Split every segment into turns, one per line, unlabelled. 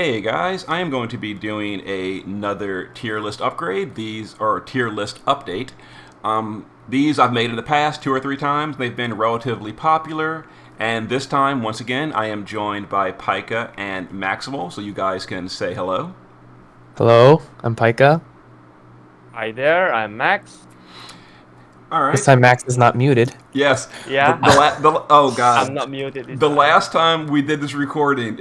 Hey guys, I am going to be doing another tier list upgrade. Tier list update. These I've made in the past 2 or 3 times. They've been relatively popular, and this time, once again, I am joined by Pieka and Maxximal, so you guys can say hello.
Hello, I'm Pieka.
Hi there, I'm Max.
All right.
This time Max is not muted.
Yes.
Yeah.
Oh god.
I'm not muted this
The
time.
last time we did this recording,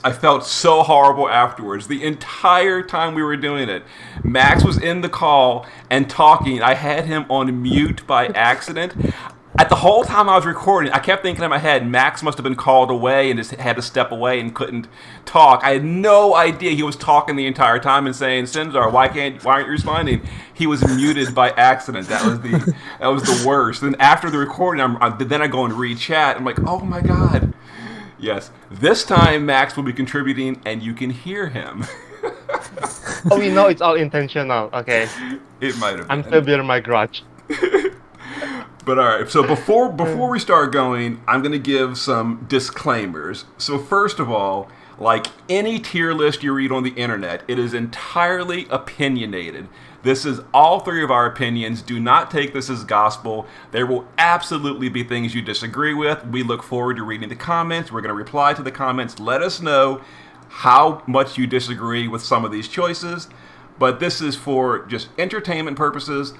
I felt so horrible afterwards. The entire time we were doing it, Max was in the call and talking. I had him on mute by accident. At the whole time I was recording, I kept thinking in my head, Max must have been called away and just had to step away and couldn't talk. I had no idea he was talking the entire time and saying, "Sinzar, why aren't you responding?" He was muted by accident. That was the worst. Then after the recording, then I go and read chat. I'm like, oh my god. Yes, this time Max will be contributing, and you can hear him.
Oh, we know it's all intentional. Okay.
It might have been.
I'm still bearing my grudge.
But all right, so before we start going, I'm going to give some disclaimers. So first of all, like any tier list you read on the internet, it is entirely opinionated. This is all three of our opinions. Do not take this as gospel. There will absolutely be things you disagree with. We look forward to reading the comments. We're going to reply to the comments. Let us know how much you disagree with some of these choices. But this is for just entertainment purposes.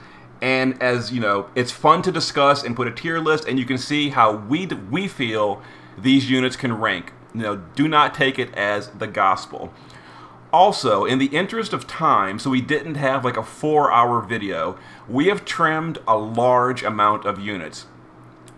And as you know, it's fun to discuss and put a tier list, and you can see how we feel these units can rank. Do not take it as the gospel. Also, in the interest of time, so we didn't have like a 4-hour video, we have trimmed a large amount of units.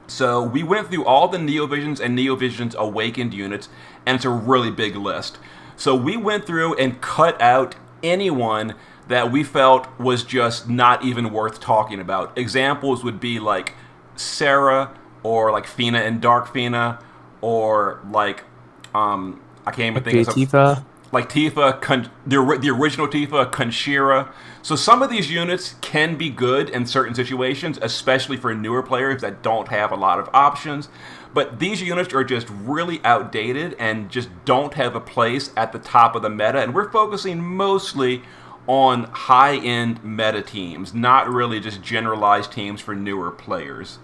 So we went through all the Neovisions and Neovisions Awakened units, and it's a really big list. So we went through and cut out anyone that we felt was just not even worth talking about. Examples would be like Sarah, or like Fina and Dark Fina, or like I can't even think of
Tifa.
Like Tifa, the original Tifa, Conshira. So some of these units can be good in certain situations, especially for newer players that don't have a lot of options. But these units are just really outdated and just don't have a place at the top of the meta. And we're focusing mostly on high-end meta teams, not really just generalized teams for newer players.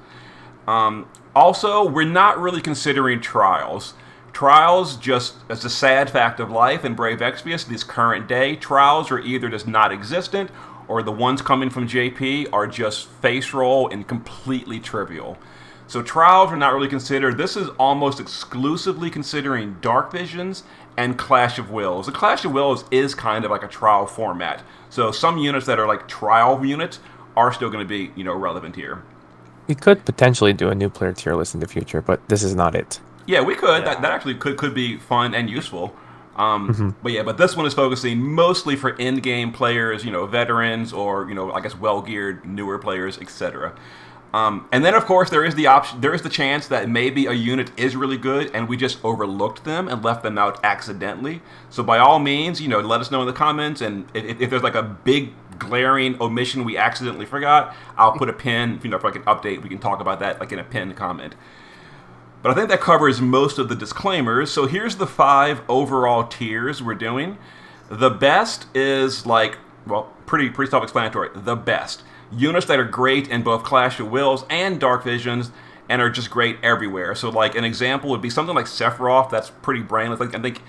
Also, we're not really considering trials. Trials, just as a sad fact of life in Brave Exvius, this current day, trials are either just not existent, or the ones coming from JP are just face roll and completely trivial. So trials are not really considered. This is almost exclusively considering Dark Visions and Clash of Wills. The Clash of Wills is kind of like a trial format. So some units that are like trial units are still going to be, relevant here.
We could potentially do a new player tier list in the future, but this is not it.
Yeah, we could.
Yeah.
That actually could be fun and useful. But this one is focusing mostly for in-game players, veterans, or I guess well-geared newer players, etc. And then, of course, there is the chance that maybe a unit is really good and we just overlooked them and left them out accidentally. So by all means, let us know in the comments, and if there's like a big glaring omission we accidentally forgot, I'll put a pin, for like an update. We can talk about that like in a pinned comment. But I think that covers most of the disclaimers. So here's the 5 overall tiers we're doing. The best is pretty self-explanatory. The best. Units that are great in both Clash of Wills and Dark Visions and are just great everywhere. So like an example would be something like Sephiroth, that's pretty brainless. I think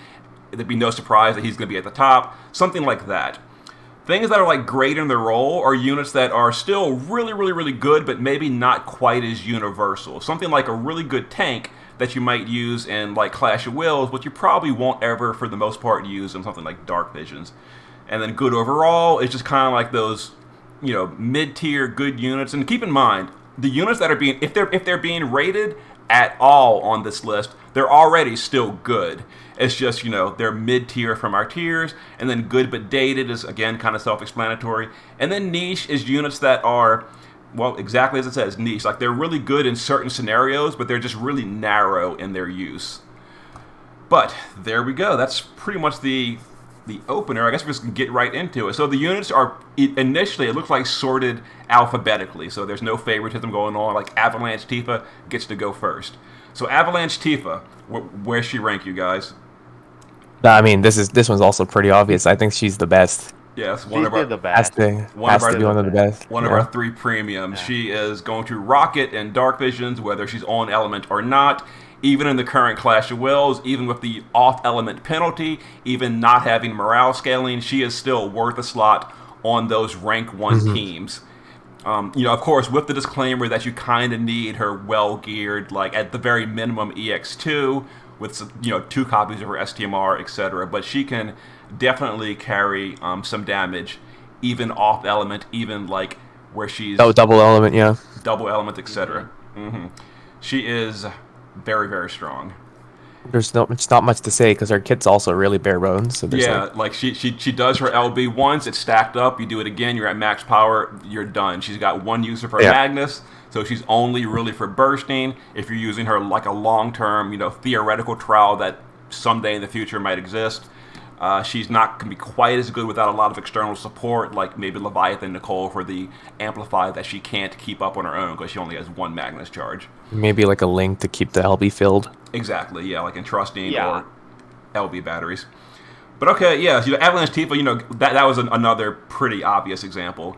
it'd be no surprise that he's going to be at the top. Something like that. Things that are like great in their role are units that are still really, really, really good, but maybe not quite as universal. Something like a really good tank that you might use in like Clash of Wills, but you probably won't ever, for the most part, use in something like Dark Visions. And then good overall is just kind of like those, mid-tier good units. And keep in mind, the units that are being, if they're being rated at all on this list, they're already still good. It's just, they're mid-tier from our tiers, and then good but dated is, again, kind of self-explanatory. And then niche is units that are, well, exactly as it says, niche. Like, they're really good in certain scenarios, but they're just really narrow in their use. But, there we go. That's pretty much the opener. I guess we're just going to get right into it. So the units are, initially, it looks like sorted alphabetically, so there's no favoritism going on. Like, Avalanche Tifa gets to go first. So Avalanche Tifa, where's she rank, you guys?
I mean, this one's also pretty obvious. I think she's the best.
Yes,
She's still the
Has
best.
to
One of
has
our-
to be one of the best.
one of our 3 premiums.
Yeah.
She is going to rock it in Dark Visions, whether she's on element or not. Even in the current Clash of Wills, even with the off-element penalty, even not having morale scaling, she is still worth a slot on those rank 1 teams. Of course, with the disclaimer that you kind of need her well-geared, like at the very minimum EX2, with some, 2 copies of her STMR, etc. But she can definitely carry some damage, even off-element, even like where she's
Double element, yeah.
double element, etc. She is very, very strong.
It's not much to say because our kit's also really bare bones. So there's
Like she does her LB once, it's stacked up, you do it again, you're at max power, you're done. She's got 1 use of her Magnus, so she's only really for bursting. If you're using her like a long-term, theoretical trial that someday in the future might exist, she's not going to be quite as good without a lot of external support, like maybe Leviathan Nicole for the amplify that she can't keep up on her own because she only has 1 Magnus charge.
maybe like a link to keep the LB filled.
Exactly, yeah, like entrusting or LB batteries. But okay, yeah, so Avalanche Tifa, that was another pretty obvious example.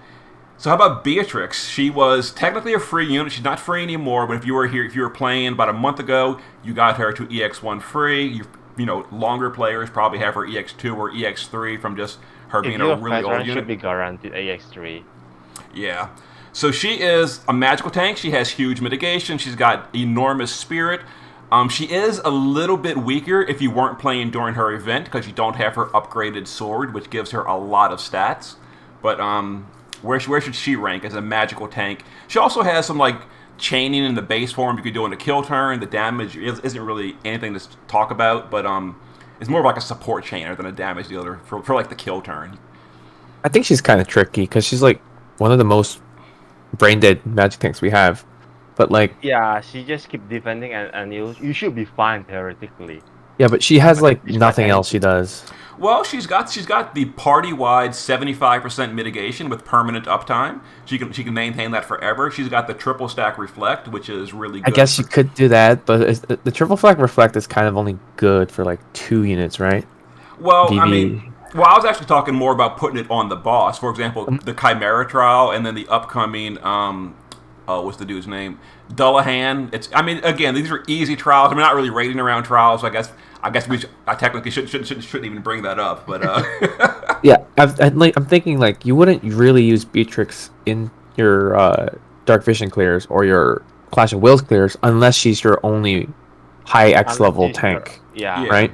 So how about Beatrix? She was technically a free unit. She's not free anymore, but if you were playing about a month ago, you got her to EX1 free. Longer players probably have her EX2 or EX3 from just her being a really old unit.
Should be guaranteed AX3.
Yeah. So she is a magical tank. She has huge mitigation. She's got enormous spirit. She is a little bit weaker if you weren't playing during her event because you don't have her upgraded sword, which gives her a lot of stats. But where should she rank as a magical tank? She also has some chaining in the base form you could do in a kill turn. The damage isn't really anything to talk about, but it's more of like a support chainer than a damage dealer for the kill turn.
I think she's kind of tricky because she's like one of the most brain dead magic tanks we have. But
Yeah, she just keep defending and you should be fine theoretically.
yeah, but she has nothing else she does.
Well, she's got the party-wide 75% mitigation with permanent uptime. She can maintain that forever. She's got the triple stack reflect, which is really good.
I guess you could do that, but the triple flag reflect is kind of only good for 2 units, right?
Well,
DV.
I was actually talking more about putting it on the boss. For example, the Chimera trial, and then the upcoming what's the dude's name? Dullahan. Again, these are easy trials. I'm not really rating around trials. So I guess I technically shouldn't even bring that up. But
Yeah, I'm thinking you wouldn't really use Beatrix in your Dark Vision clears or your Clash of Wills clears unless she's your only high X level tank.
Yeah.
Right?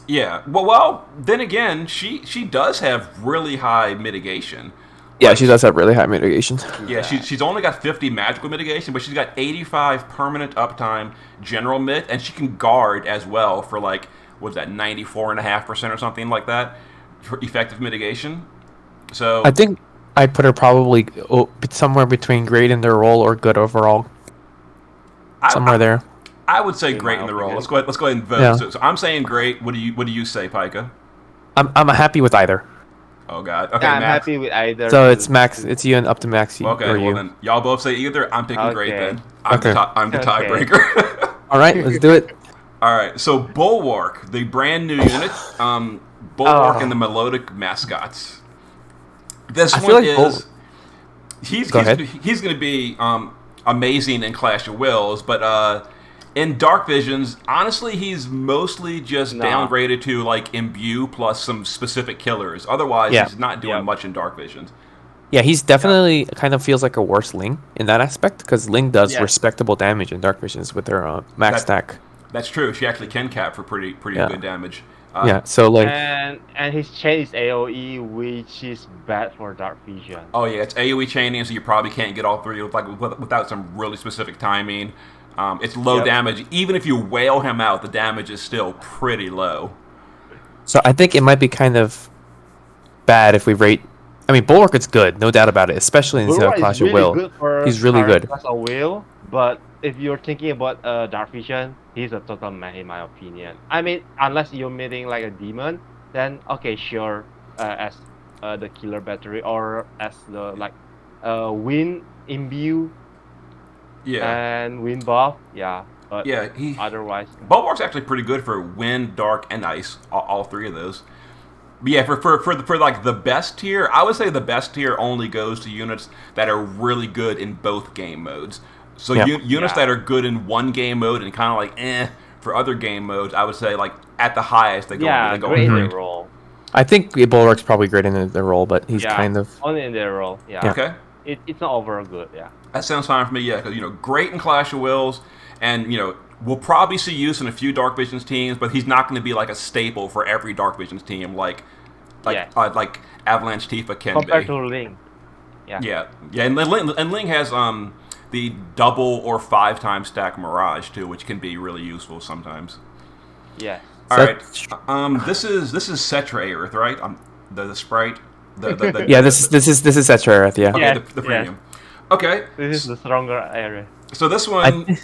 Yeah. Well. Then again, she does have really high mitigation.
Yeah, she does have really high mitigation.
Yeah, she's only got 50 magical mitigation, but she's got 85 permanent uptime general mit, and she can guard as well for 94.5% or something like that for effective mitigation. So
I think I put her probably somewhere between great in their role or good overall. Somewhere there.
I would say great in the role. Let's go ahead and vote.
Yeah.
So I'm saying great. What do you say, Pika?
I'm happy with either.
Oh God. Okay,
Yeah, I'm
Max.
happy with either.
So it's Max. It's you and up to Max.
Okay,
or
well
you.
then y'all both say either. I'm picking great
Okay.
then. I'm the tiebreaker.
All right, let's do it.
All right, so Bulwark, the brand new unit, Bulwark and the Melodic mascots. This
I feel
one
like
is he's
Go ahead.
going to be amazing in Clash of Wills, but in Dark Visions, honestly, he's mostly just downgraded to Imbue plus some specific killers. Otherwise, he's not doing much in Dark Visions.
Yeah, he's definitely kind of feels like a worse Ling in that aspect because Ling does respectable damage in Dark Visions with her max stack.
That's true. She actually can cap for pretty good damage.
So
and his chain is AOE, which is bad for Dark Vision.
Oh yeah, it's AOE chaining, so you probably can't get all 3 without some really specific timing. It's low damage. Even if you whale him out, the damage is still pretty low.
So I think it might be kind of bad if we rate. I mean, Bulwark is good, no doubt about it, especially in Clash of Will. He's really good.
Clash of Will, but if you're thinking about Dark Vision, he's a total meh in my opinion. I mean, unless you're meeting a demon, then okay, sure, as the killer battery or as the wind imbue.
Yeah.
And wind buff, But
Yeah,
otherwise,
Bulwark's actually pretty good for wind, dark, and ice. All three of those. But yeah, for like the best tier, I would say the best tier only goes to units that are really good in both game modes. So units that are good in one game mode and kind of like for other game modes, I would say like at the highest they go. They go
great in
in
their
great.
role.
I think Bulwark's probably great in their role, but he's kind of
only in their role. Yeah.
Okay.
It's not overall good. Yeah.
That sounds fine for me. Yeah, because great in Clash of Wills, and we'll probably see use in a few Dark Visions teams, but he's not going to be like a staple for every Dark Visions team like Avalanche Tifa can
Compared
be.
to Ling.
Yeah, and Ling has the double or 5 times stack Mirage too, which can be really useful sometimes.
Yeah.
All right. This is Cetra Aerith, right? The sprite.
This is Cetra Aerith, yeah.
Okay,
Yeah,
the premium. Okay.
This is the stronger area.
So this one,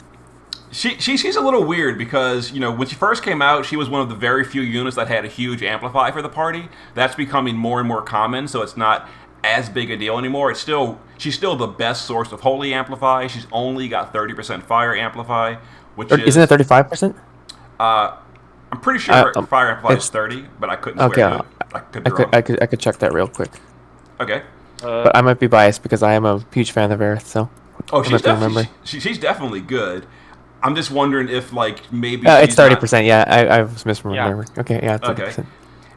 she's a little weird because when she first came out, she was one of the very few units that had a huge amplify for the party. That's becoming more and more common, so it's not as big a deal anymore. She's still the best source of holy amplify. She's only got 30% fire amplify, which
isn't it 35%?
I'm pretty sure fire amplify is 30, but I couldn't swear to it.
I could check that real quick.
Okay.
But I might be biased because I am a huge fan of Aerith, so.
She's definitely good. I'm just wondering if maybe
it's 30%. Yeah, I was misremembering. Yeah. Okay, yeah, it's 30%.
Okay.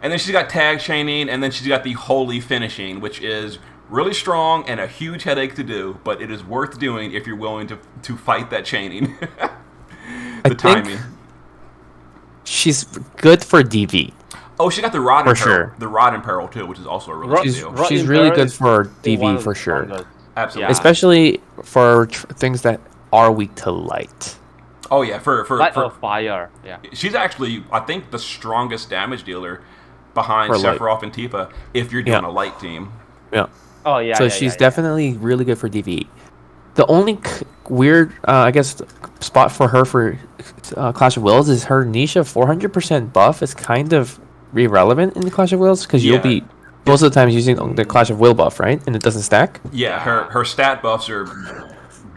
And then she's got tag chaining, and then she's got the holy finishing, which is really strong and a huge headache to do, but it is worth doing if you're willing to fight that chaining. The timing.
She's good for DV.
Oh, she got the Rod and Peril.
Sure.
The Rod and Peril too, which is also a really good deal.
She's really good for DV for sure.
Absolutely.
Yeah.
Especially for things that are weak to light.
Oh yeah, for
fire. Yeah.
She's actually, I think, the strongest damage dealer behind
For
Sephiroth and Tifa if you're doing a light team.
Yeah.
Oh yeah.
So she's definitely really good for DV. The only weird, I guess, spot for her for Clash of Wills is her niche of 400% buff is kind of irrelevant in the Clash of Wills because you'll be most of the time using the Clash of Will buff, right? And it doesn't stack.
Yeah, her stat buffs are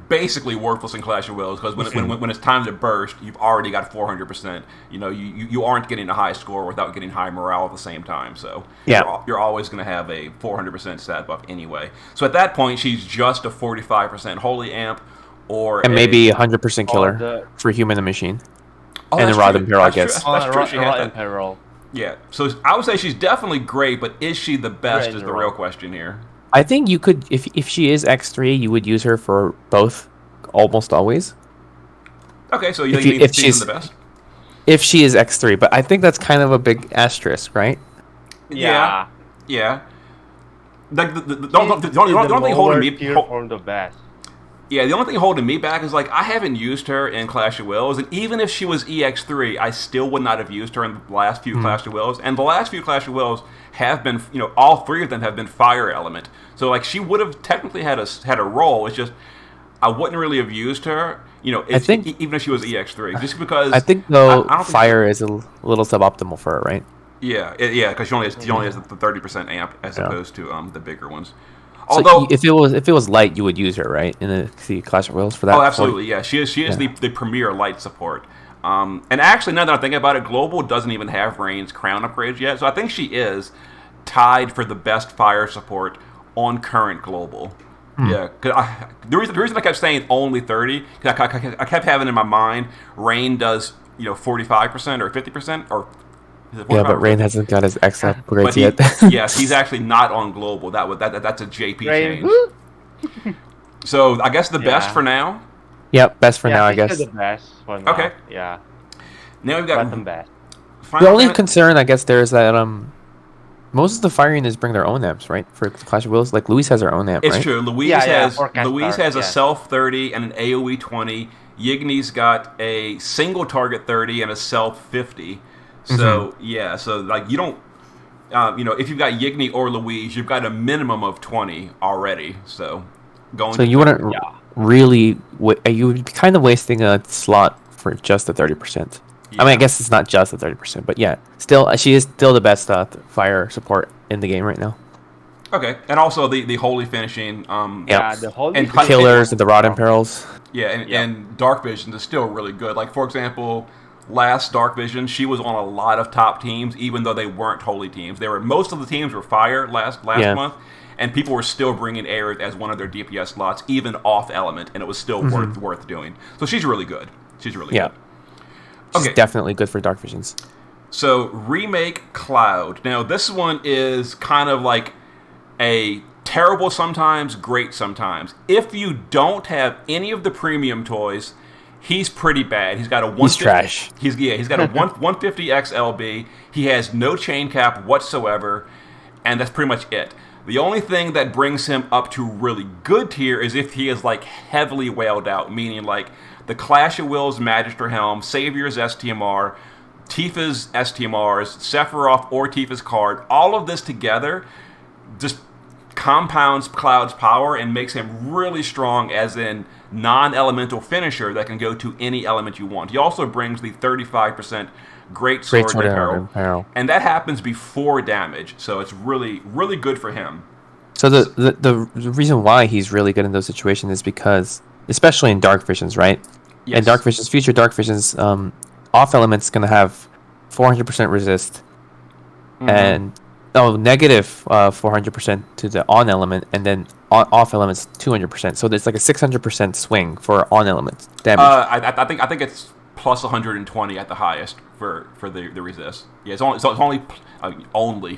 basically worthless in Clash of Wills because when it's time to burst, you've already got 400%. You aren't getting a high score without getting high morale at the same time. So you're always going to have a 400% stat buff anyway. So at that point, she's just a 45% holy amp, and
maybe 100% killer for human and machine.
Oh,
and the Rod and Peril, I guess.
That's true. She has
Rod
that.
and Peril.
Yeah. So I would say she's definitely great, but is she the best? Is the real question here.
I think you could, if she is X3, you would use her for both, almost always.
Okay, so you think she's the best?
If she is X3, but I think that's kind of a big asterisk, right?
Yeah. Like the only thing holding me
from the best.
Yeah, the only thing holding me back is I haven't used her in Clash of Wills, and even if she was EX3, I still would not have used her in the last few Clash of Wills. And the last few Clash of Wills have been, all 3 of them have been fire element. So she would have technically had a role. It's just I wouldn't really have used her. I think even if she was EX3, just because
I think fire is a little suboptimal for her, right?
Yeah, because she only has the 30% amp as opposed to the bigger ones.
So although if it was light, you would use her, right, in the Clash of Wills for that.
Oh, absolutely, yeah. She is the premier light support. And actually, now that I'm thinking about it, Global doesn't even have Rain's crown upgrades yet, so I think she is tied for the best fire support on current Global. Yeah, because the reason I kept saying only 30, because I kept having in my mind Rain does 45% or 50% or.
Yeah, but Rain hasn't got his X upgrades yet.
Yes, he's actually not on Global. That's a JP change. So I guess the best for now.
Yep, best for now, I guess.
The best for now.
Okay.
Yeah.
Now we've got
the best.
The only concern, I guess, there is that most of the fire units bring their own amps, right? For Clash of Wills, Louise has her own amp, right?
It's true. Louise has a self 30 and an AOE 20. Yigny's got a single target 30 and a self 50. So you don't, if you've got Yigny or Louise, you've got a minimum of 20 already. So
you wouldn't really, you would be kind of wasting a slot for just the 30%. Yeah. I mean, I guess it's not just the 30%, but yeah, she is still the best fire support in the game right now.
Okay, and also the holy finishing.
Yeah, the holy
and
The killers and the rod imperils.
Yeah, and Dark Vision is still really good. Like, for example, last Dark Vision, she was on a lot of top teams, even though they weren't holy teams. Most of the teams were fire last month, and people were still bringing Aerith as one of their DPS slots, even off element, and it was still worth doing. So she's really good. She's really good.
She's definitely good for Dark Visions.
So, Remake Cloud. Now, this one is kind of like a terrible sometimes, great sometimes. If you don't have any of the premium toys, he's pretty bad. He's got a 150,
he's trash.
He's got a 150 XLB. He has no chain cap whatsoever, and that's pretty much it. The only thing that brings him up to really good tier is if he is like heavily whaled out, meaning like the Clash of Wills Magister Helm, Savior's STMR, Tifa's STMRs, Sephiroth or Tifa's card, all of this together just compounds Cloud's power and makes him really strong as in non-elemental finisher that can go to any element you want. He also brings the 35% Great Sword Imperil, and that happens before damage, so it's really, really good for him.
So the reason why he's really good in those situations is because, especially in Dark Visions, right?
Yes.
And Dark Visions, future Dark Visions, off element's going to have 400% resist, and negative 400% to the on element, and then off element's 200%. So there's like a 600% swing for on element damage.
I think it's plus 120 at the highest for the resist. Yeah, it's only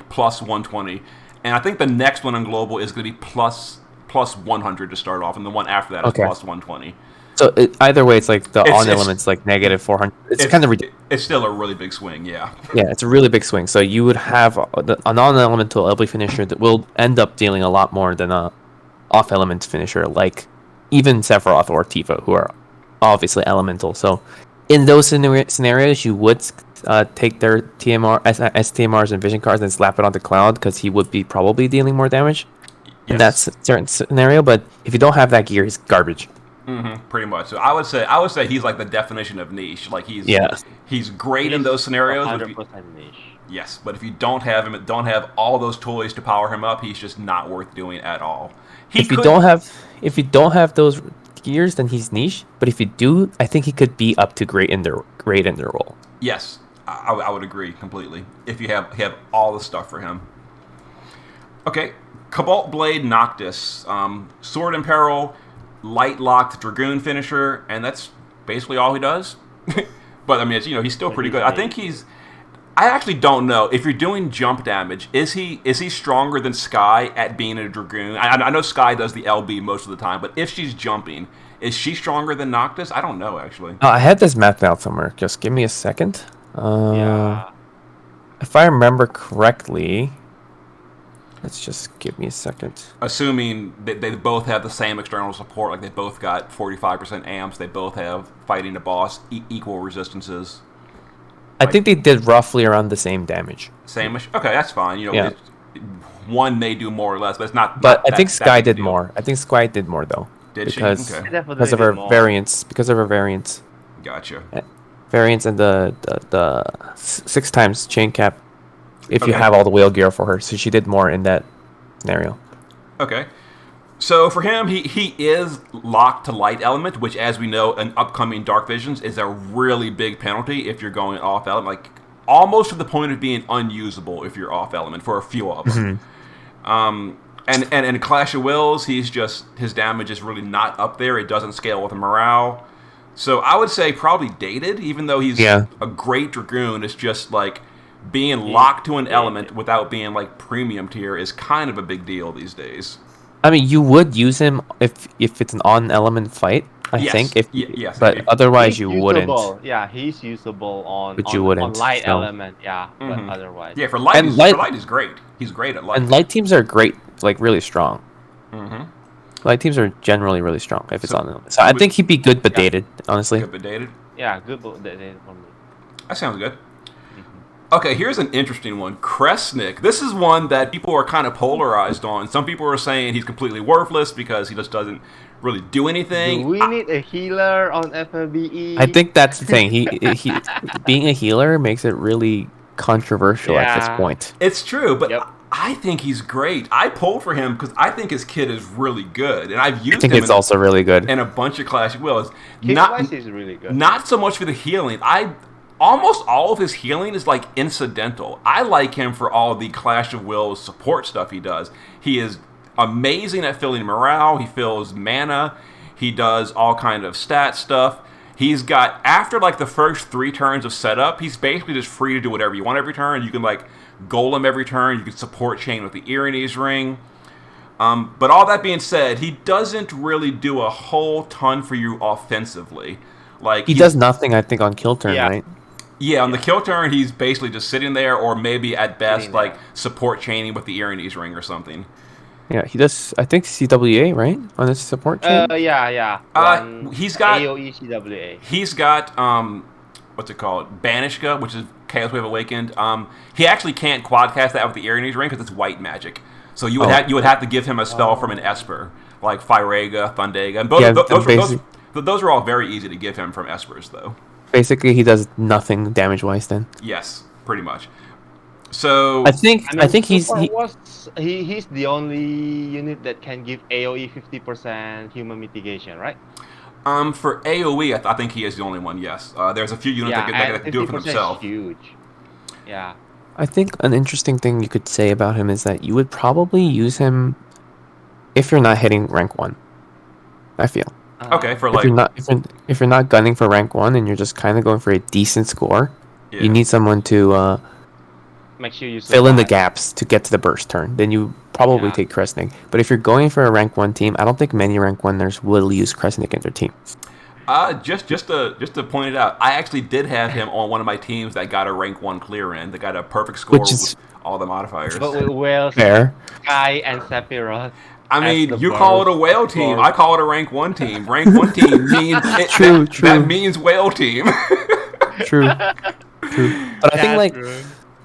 plus 120, and I think the next one on global is going to be plus 100 to start off, and the one after that is plus 120.
So either way, it's like the on element's like negative 400. It's kind of ridiculous.
It's still a really big swing, yeah.
Yeah, it's a really big swing. So you would have a non-elemental LB finisher that will end up dealing a lot more than a off-element finisher, like even Sephiroth or Tifa, who are obviously elemental. So in those scenarios, you would take their STMRs and vision cards and slap it onto Cloud, because he would be probably dealing more damage in that certain scenario. But if you don't have that gear, he's garbage.
Pretty much. So I would say he's like the definition of niche. Like he's great in those scenarios.
100% niche.
Yes, but if you don't have him, don't have all those toys to power him up, he's just not worth doing at all.
If you don't have those gears, then he's niche. But if you do, I think he could be up to great in their role.
Yes, I would agree completely. If you have all the stuff for him. Okay, Cobalt Blade Noctis, Sword Imperil, light locked Dragoon finisher, and that's basically all he does. But I mean, he's still pretty good. I think I actually don't know if you're doing jump damage. Is he stronger than Skye at being a Dragoon? I know Skye does the LB most of the time, but if she's jumping, is she stronger than Noctis? I don't know actually.
I had this mapped out somewhere. Just give me a second.
Yeah.
If I remember correctly. Let's just give me a second.
Assuming that they both have the same external support, like they both got 45% amps, they both have fighting the boss, equal resistances.
I think they did roughly around the same damage.
Same-ish? Okay, that's fine. One may do more or less, but it's not.
But I think Skye did more. I think Skye did more though.
Did she?
Okay. Because of her variance.
Gotcha.
Variance and the 6 times chain cap. If you have all the wheel gear for her, so she did more in that scenario. Okay.
So for him, he is locked to light element, which, as we know, in upcoming Dark Visions is a really big penalty if you're going off element, like almost to the point of being unusable if you're off element for a few of them. And in Clash of Wills, his damage is really not up there. It doesn't scale with morale. So I would say probably dated, even though he's a great Dragoon. It's just like being locked to an element without being like premium tier is kind of a big deal these days.
I mean, you would use him if it's an on-element fight, I think. But otherwise you wouldn't.
Yeah, he's usable on light element. Yeah, but otherwise.
Yeah, for light is great. He's great at light.
And light teams are great, like really strong. Light teams are generally really strong if it's on element. So I think he'd be good but dated, honestly.
Good but dated?
Yeah, good but dated for me.
That sounds good. Okay, here's an interesting one. Crest Nick. This is one that people are kind of polarized on. Some people are saying he's completely worthless because he just doesn't really do anything.
Do we need a healer on FFBE?
I think that's the thing. He being a healer makes it really controversial at this point.
It's true, but I think he's great. I pulled for him because I think his kit is really good, and I've used
I think
him
it's also really good.
in a bunch of Clash of Wills.
Kit-wise is really good.
Not so much for the healing. Almost all of his healing is like incidental. I like him for all the Clash of Wills support stuff he does. He is amazing at filling morale. He fills mana. He does all kind of stat stuff. He's got, after like the first 3 turns of setup, he's basically just free to do whatever you want every turn. You can like golem every turn. You can support chain with the Ignis ring. But all that being said, he doesn't really do a whole ton for you offensively. Like
He does nothing, I think, on kill turn, right?
Yeah, on the kill turn, he's basically just sitting there, or maybe at best, like, support chaining with the Ignis ring or something.
Yeah, he does, I think, CWA, right? On his support chain?
Yeah.
He's got...
AoE CWA.
He's got, what's it called? Banishka, which is Chaos Wave Awakened. He actually can't quadcast that with the Ignis ring because it's white magic. So you would have to give him a spell from an Esper, like Firega, Thundega. And those are all very easy to give him from Espers, though.
Basically, he does nothing damage-wise then.
Yes, pretty much. So
I think he's
the only unit that can give AoE 50% human mitigation, right?
For AoE, I think he is the only one. Yes, there's a few units that can do it for themselves.
Huge. Yeah.
I think an interesting thing you could say about him is that you would probably use him if you're not hitting rank 1. I feel.
Okay, for like
if you're not gunning for rank 1 and you're just kind of going for a decent score, you need someone to
make sure you
fill in the gaps to get to the burst turn. Then you probably take Crest Nick. But if you're going for a rank 1 team, I don't think many rank 1ers will use Crest Nick in their team.
Just to point it out, I actually did have him on one of my teams that got a rank 1 clear in. That got a perfect score with all the modifiers.
But with Whales,
Fair.
Sky, and Sephiroth.
I mean, you call it a whale team. I call it a rank 1 team. Rank 1 team means
true.
That means whale team.
True. But I think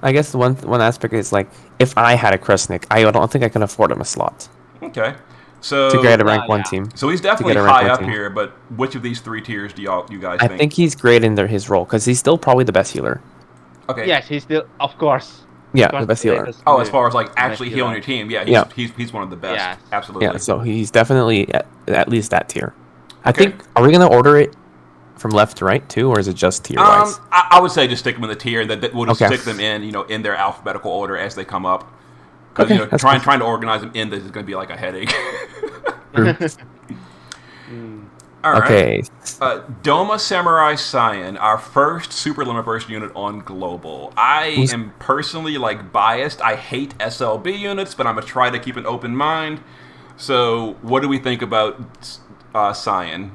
I guess one aspect is like if I had a Crest Nick, I don't think I can afford him a slot.
Okay. So
to get a rank 1 team.
So he's definitely high up here, but which of these 3 tiers do you guys think?
I think he's great in his role because he's still probably the best healer.
Okay.
Yes, he's still, of course.
Yeah, the best healer.
Oh, as far as like actually healing your team, he's one of the best.
Yeah.
Absolutely.
Yeah, so he's definitely at least that tier. I think, are we going to order it from left to right too, or is it just tier-wise?
I would say just stick them in the tier, that we'll just stick them in their alphabetical order as they come up. Because trying to organize them in this is going to be like a headache. All right.
Okay.
Doma Samurai Scion, our first Super Limit Burst unit on Global. I am personally biased. I hate SLB units, but I'm gonna try to keep an open mind. So, what do we think about Scion?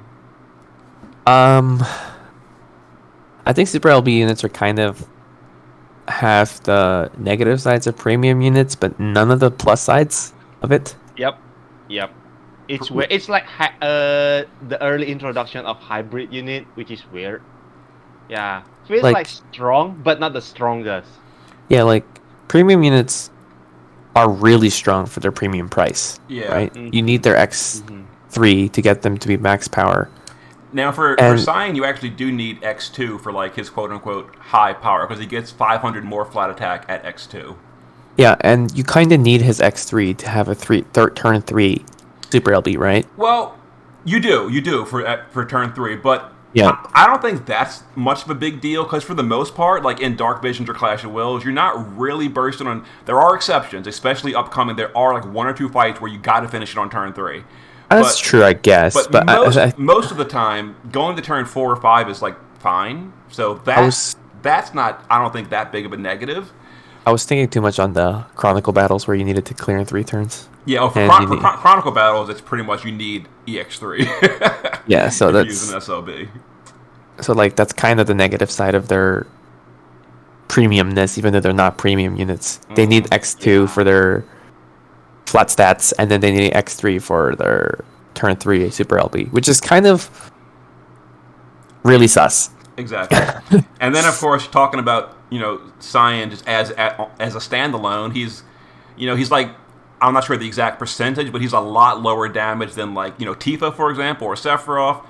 I think Super LB units are kind of have the negative sides of premium units, but none of the plus sides of it.
Yep. It's weird. It's like the early introduction of hybrid unit, which is weird. Yeah, feels like strong, but not the strongest.
Yeah, premium units are really strong for their premium price.
Yeah,
right. You need their X3 to get them to be max power.
Now, for Scion, you actually do need X2 for his quote-unquote high power, because he gets 500 more flat attack at X2.
Yeah, and you kind of need his X3 to have a turn 3 Super LB, right?
Well, you do for turn 3, but I don't think that's much of a big deal, because for the most part, in Dark Visions or Clash of Wills, you're not really bursting on... There are exceptions, especially upcoming. There are 1 or 2 fights where you got to finish it on turn 3.
That's true, I guess.
But most of the time, going to turn 4 or 5 is fine. So that's not, I don't think, that big of a negative.
I was thinking too much on the Chronicle battles where you needed to clear in 3 turns.
Yeah, for Chronicle battles, it's pretty much you need EX3.
Yeah, so that's
using SLB.
So that's kind of the negative side of their premiumness, even though they're not premium units. They need X2 for their flat stats, and then they need X3 for their turn 3 Super LB, which is kind of really sus.
Exactly. And then, of course, talking about Scion just as a standalone, he's I'm not sure the exact percentage, but he's a lot lower damage than Tifa, for example, or Sephiroth,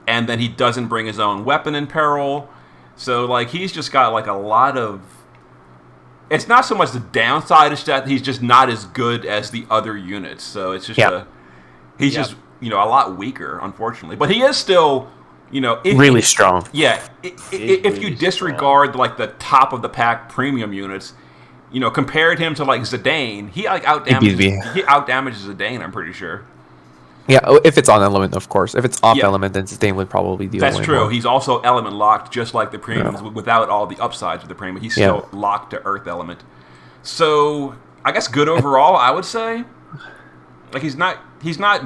and then he doesn't bring his own weapon in peril. So he's just got a lot of it's not so much the downside, it's that he's just not as good as the other units. So it's just he's just a lot weaker, unfortunately. But he is still
really strong.
Yeah, if you disregard like the top of the pack premium units, compared him to like Zidane, he like outdamages Zidane. I'm pretty sure.
Yeah, if it's on element, of course. If it's off element, then Zidane would probably deal.
That's true.
More.
He's also element locked, just like the premiums, without all the upsides of the premium. He's still locked to Earth element. So I guess good overall, I would say. Like he's not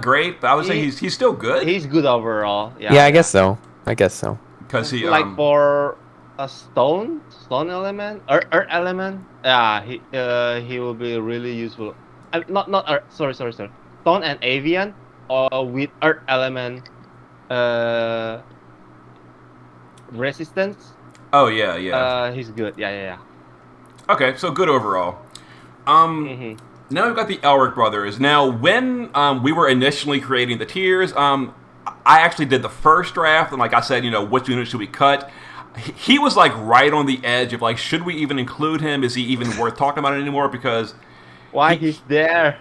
great, but I would say he's still good.
He's good overall. Yeah,
I guess so.
Because he
like for a stone element, earth element. Yeah, he will be really useful. Not earth. Sorry. Stone and avian. Or with earth element resistance.
Oh yeah.
He's good. Yeah.
Okay, so good overall. Now we've got the Elric Brothers. Now, when we were initially creating the tiers, I actually did the first draft, and like I said, which unit should we cut? He was like right on the edge of like, should we even include him? Is he even worth talking about it anymore? Because
he's there.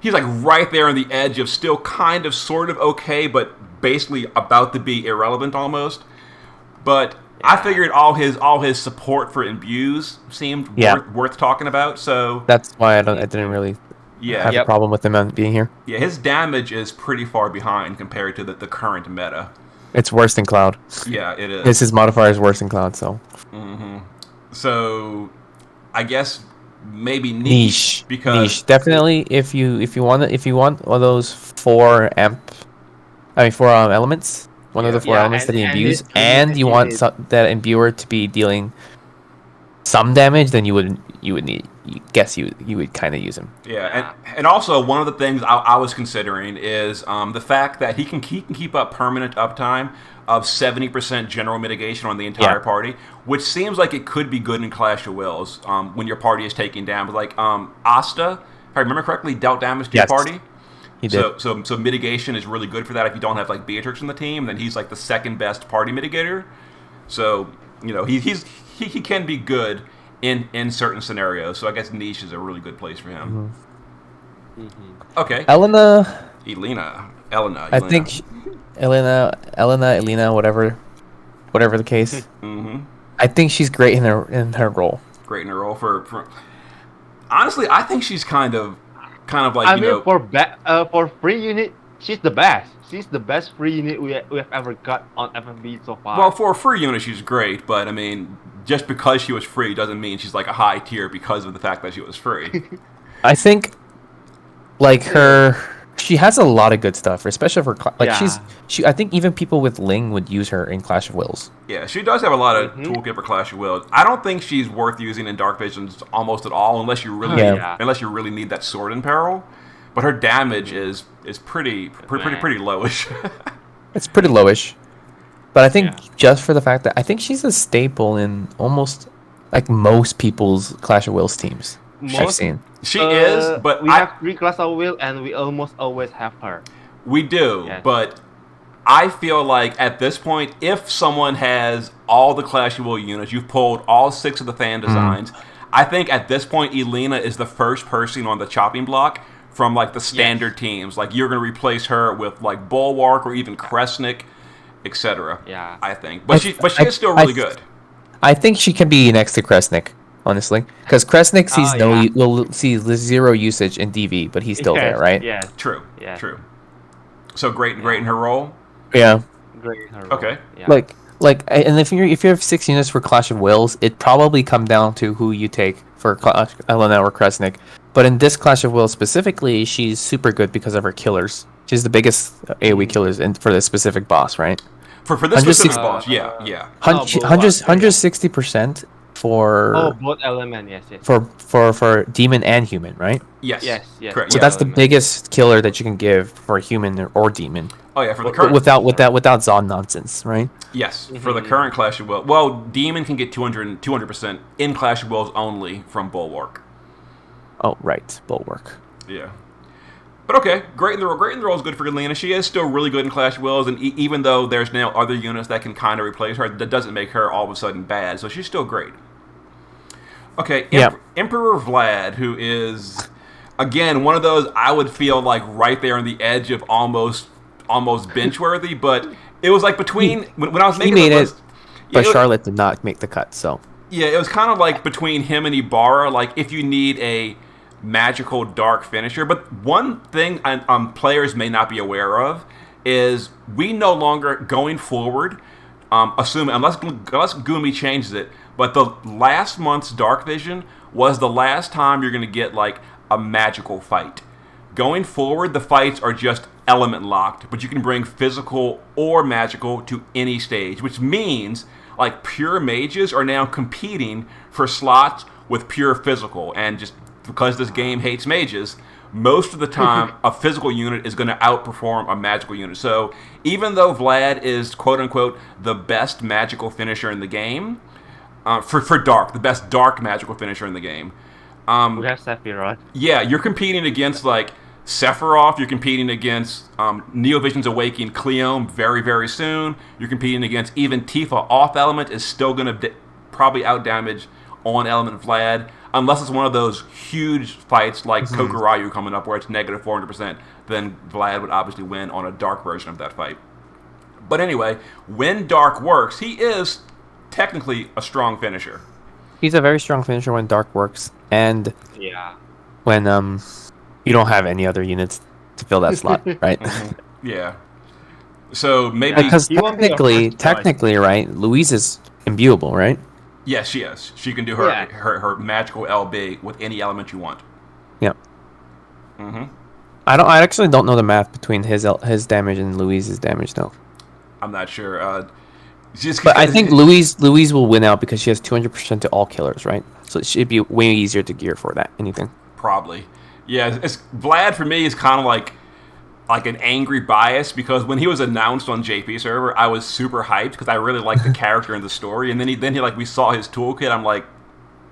He's like right there on the edge of still kind of sort of okay, but basically about to be irrelevant almost. But I figured all his support for imbues seemed worth talking about. So
that's why I didn't really have a problem with him being here.
Yeah, his damage is pretty far behind compared to the current meta.
It's worse than Cloud.
Yeah, it is.
His modifier is worse than Cloud. So.
So, I guess. Maybe
niche
because
definitely if you want one of those four elements, one of the four elements that he imbues, and you want that imbuer to be dealing some damage, then you would kind of use him.
Yeah, and also one of the things I was considering is the fact that he can keep up permanent uptime of 70% general mitigation on the entire party, which seems like it could be good in Clash of Wills when your party is taking down. But like Asta, if I remember correctly, dealt damage to your party.
He did.
So mitigation is really good for that. If you don't have like Beatrix on the team, then he's like the second best party mitigator. So he can be good in certain scenarios. So I guess niche is a really good place for him. Okay.
Elena.
I
think Elena, whatever the case. I think she's great in her role.
Great in her role for. Honestly, I think she's kind of like
for free unit, she's the best. She's the best free unit we have ever got on FFBE so far.
Well, for a free unit, she's great, but I mean, just because she was free doesn't mean she's like a high tier because of the fact that she was free.
I think, like she has a lot of good stuff, especially for I think even people with Ling would use her in Clash of Wills.
Yeah, she does have a lot of toolkit for Clash of Wills. I don't think she's worth using in Dark Visions almost at all, unless you really need that sword in peril. But her damage is pretty lowish.
It's pretty lowish, but I think just for the fact that I think she's a staple in almost like most people's Clash of Wills teams. I've seen.
She is, but
we have 3 Clash of Wills and we almost always have her.
We do, but I feel like at this point, if someone has all the Clash of Wills units, you've pulled all 6 of the fan designs, I think at this point, Elena is the first person on the chopping block from like the standard teams. Like you're going to replace her with like Bulwark or even Crest Nick, etc.
Yeah,
I think, but she is still really good.
I think she can be next to Crest Nick. Honestly, because Crest Nick sees will see 0 usage in DV, but he's still there, right?
Yeah,
true. So great in her role.
Yeah,
great in her role.
Okay,
yeah. Like, and if you have 6 units for Clash of Wills, it probably come down to who you take for Elena or Crest Nick. But in this Clash of Wills specifically, she's super good because of her killers. She's the biggest AoE killers for this specific boss, right?
For this specific boss, yeah.
160%. For
both element, yes.
For demon and human, right?
Yes.
Correct.
So that's the biggest killer that you can give for human or demon.
Oh yeah, for the current
without Zod nonsense, right?
Yes, for the current Clash of Wills. Well, demon can get 200% in Clash of Wills only from Bulwark.
Oh right, Bulwark.
Yeah. But okay, great in the role is good for Elena. She is still really good in Clash of Wills, and even though there's now other units that can kind of replace her, that doesn't make her all of a sudden bad. So she's still great. Okay,
Yeah.
Emperor Vlad, who is again one of those I would feel like right there on the edge of almost bench worthy, but it was like between when I was
He
making
made
the
it,
list.
but
it-
Charlotte did not make the cut. So
Yeah, it was kind of like between him and Ibarra. Like if you need a magical dark finisher, but one thing players may not be aware of is we no longer going forward. Assuming unless Gumi changes it, but the last month's Dark Vision was the last time you're going to get like a magical fight. Going forward, the fights are just element locked, but you can bring physical or magical to any stage, which means like pure mages are now competing for slots with pure physical, and just because this game hates mages, most of the time a physical unit is going to outperform a magical unit. So even though Vlad is quote unquote the best magical finisher in the game, for dark, the best dark magical finisher in the game,
We have Sephiroth.
yeah, you're competing against like Sephiroth. You're competing against Neovision's Awakening Cleome very, very soon. You're competing against even Tifa off element is still going to probably out damage on element Vlad, unless it's one of those huge fights like Kokorayu coming up where it's negative 400%. Then Vlad would obviously win on a dark version of that fight. But anyway, when dark works, he is technically a strong finisher.
he's a very strong finisher when dark works, and
Yeah.
when you don't have any other units to fill that slot, right?
Yeah. So maybe
Because
He won't be your first choice.
technically, right? Louise is imbuable, right?
yes, she is. She can do her
Yeah.
her magical LB with any element you want.
Yeah.
Mm-hmm.
I actually don't know the math between his damage and Louise's damage though.
I'm not sure. Just
But I
because-
think Louise will win out because she has 200% to all killers, right? So it should be way easier to gear for that. Anything.
probably. Yeah, it's Vlad for me is kind of like an angry bias because when he was announced on JP server, I was super hyped because I really liked the character and the story, and then he like we saw his toolkit. I'm like,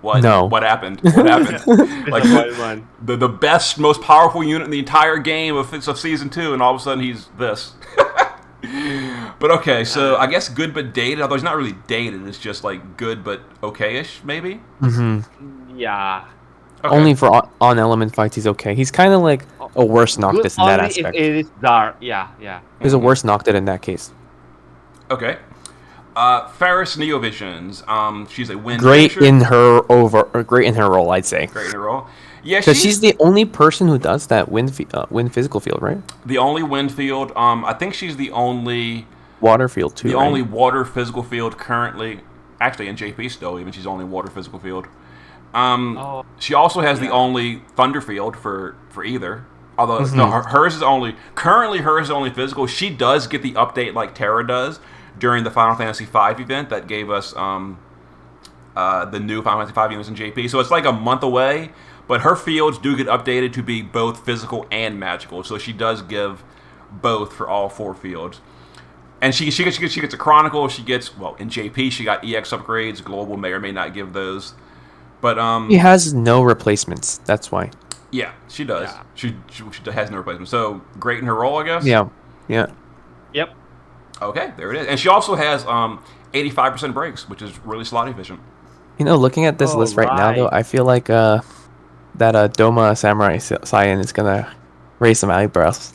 what?
No.
What happened? What happened? like
Disappointment.
the best, most powerful unit in the entire game of season 2, and all of a sudden he's this. But okay, so I guess good but dated, although he's not really dated. It's just like good but okay-ish, maybe.
Yeah.
Okay.
Only for on element fights, he's okay. He's kind of like a worse
Good
Noctis in that
only
aspect.
if it is dark. Yeah, yeah.
He's a worse Noctis in that case.
Okay. Ferris Neovisions. She's a wind
Great
finisher.
in her great in her role, I'd say.
Great in her role. Yeah,
Because she's the only person who does that wind physical field, right?
the only wind field. I think she's the only
Water field too. right?
only water physical field currently. Actually, in JP still, even she's only water physical field. She also has the only thunder field for either. Although no, hers is only physical. She does get the update like Terra does during the Final Fantasy V event that gave us the new Final Fantasy V units in JP. So it's like a month away, but her fields do get updated to be both physical and magical. So she does give both for all 4 fields. And she gets a Chronicle. She gets, well, in JP she got EX upgrades. Global may or may not give those. But
He has no replacements. That's why.
yeah, she does.
Yeah.
She has no replacement. So great in her role, I guess.
Yeah.
Yep.
Okay, there it is. And she also has 85% breaks, which is really slot efficient.
You know, looking at this list right now, though,
Alright.
I feel like that Doma Samurai Scion is gonna raise some eyebrows.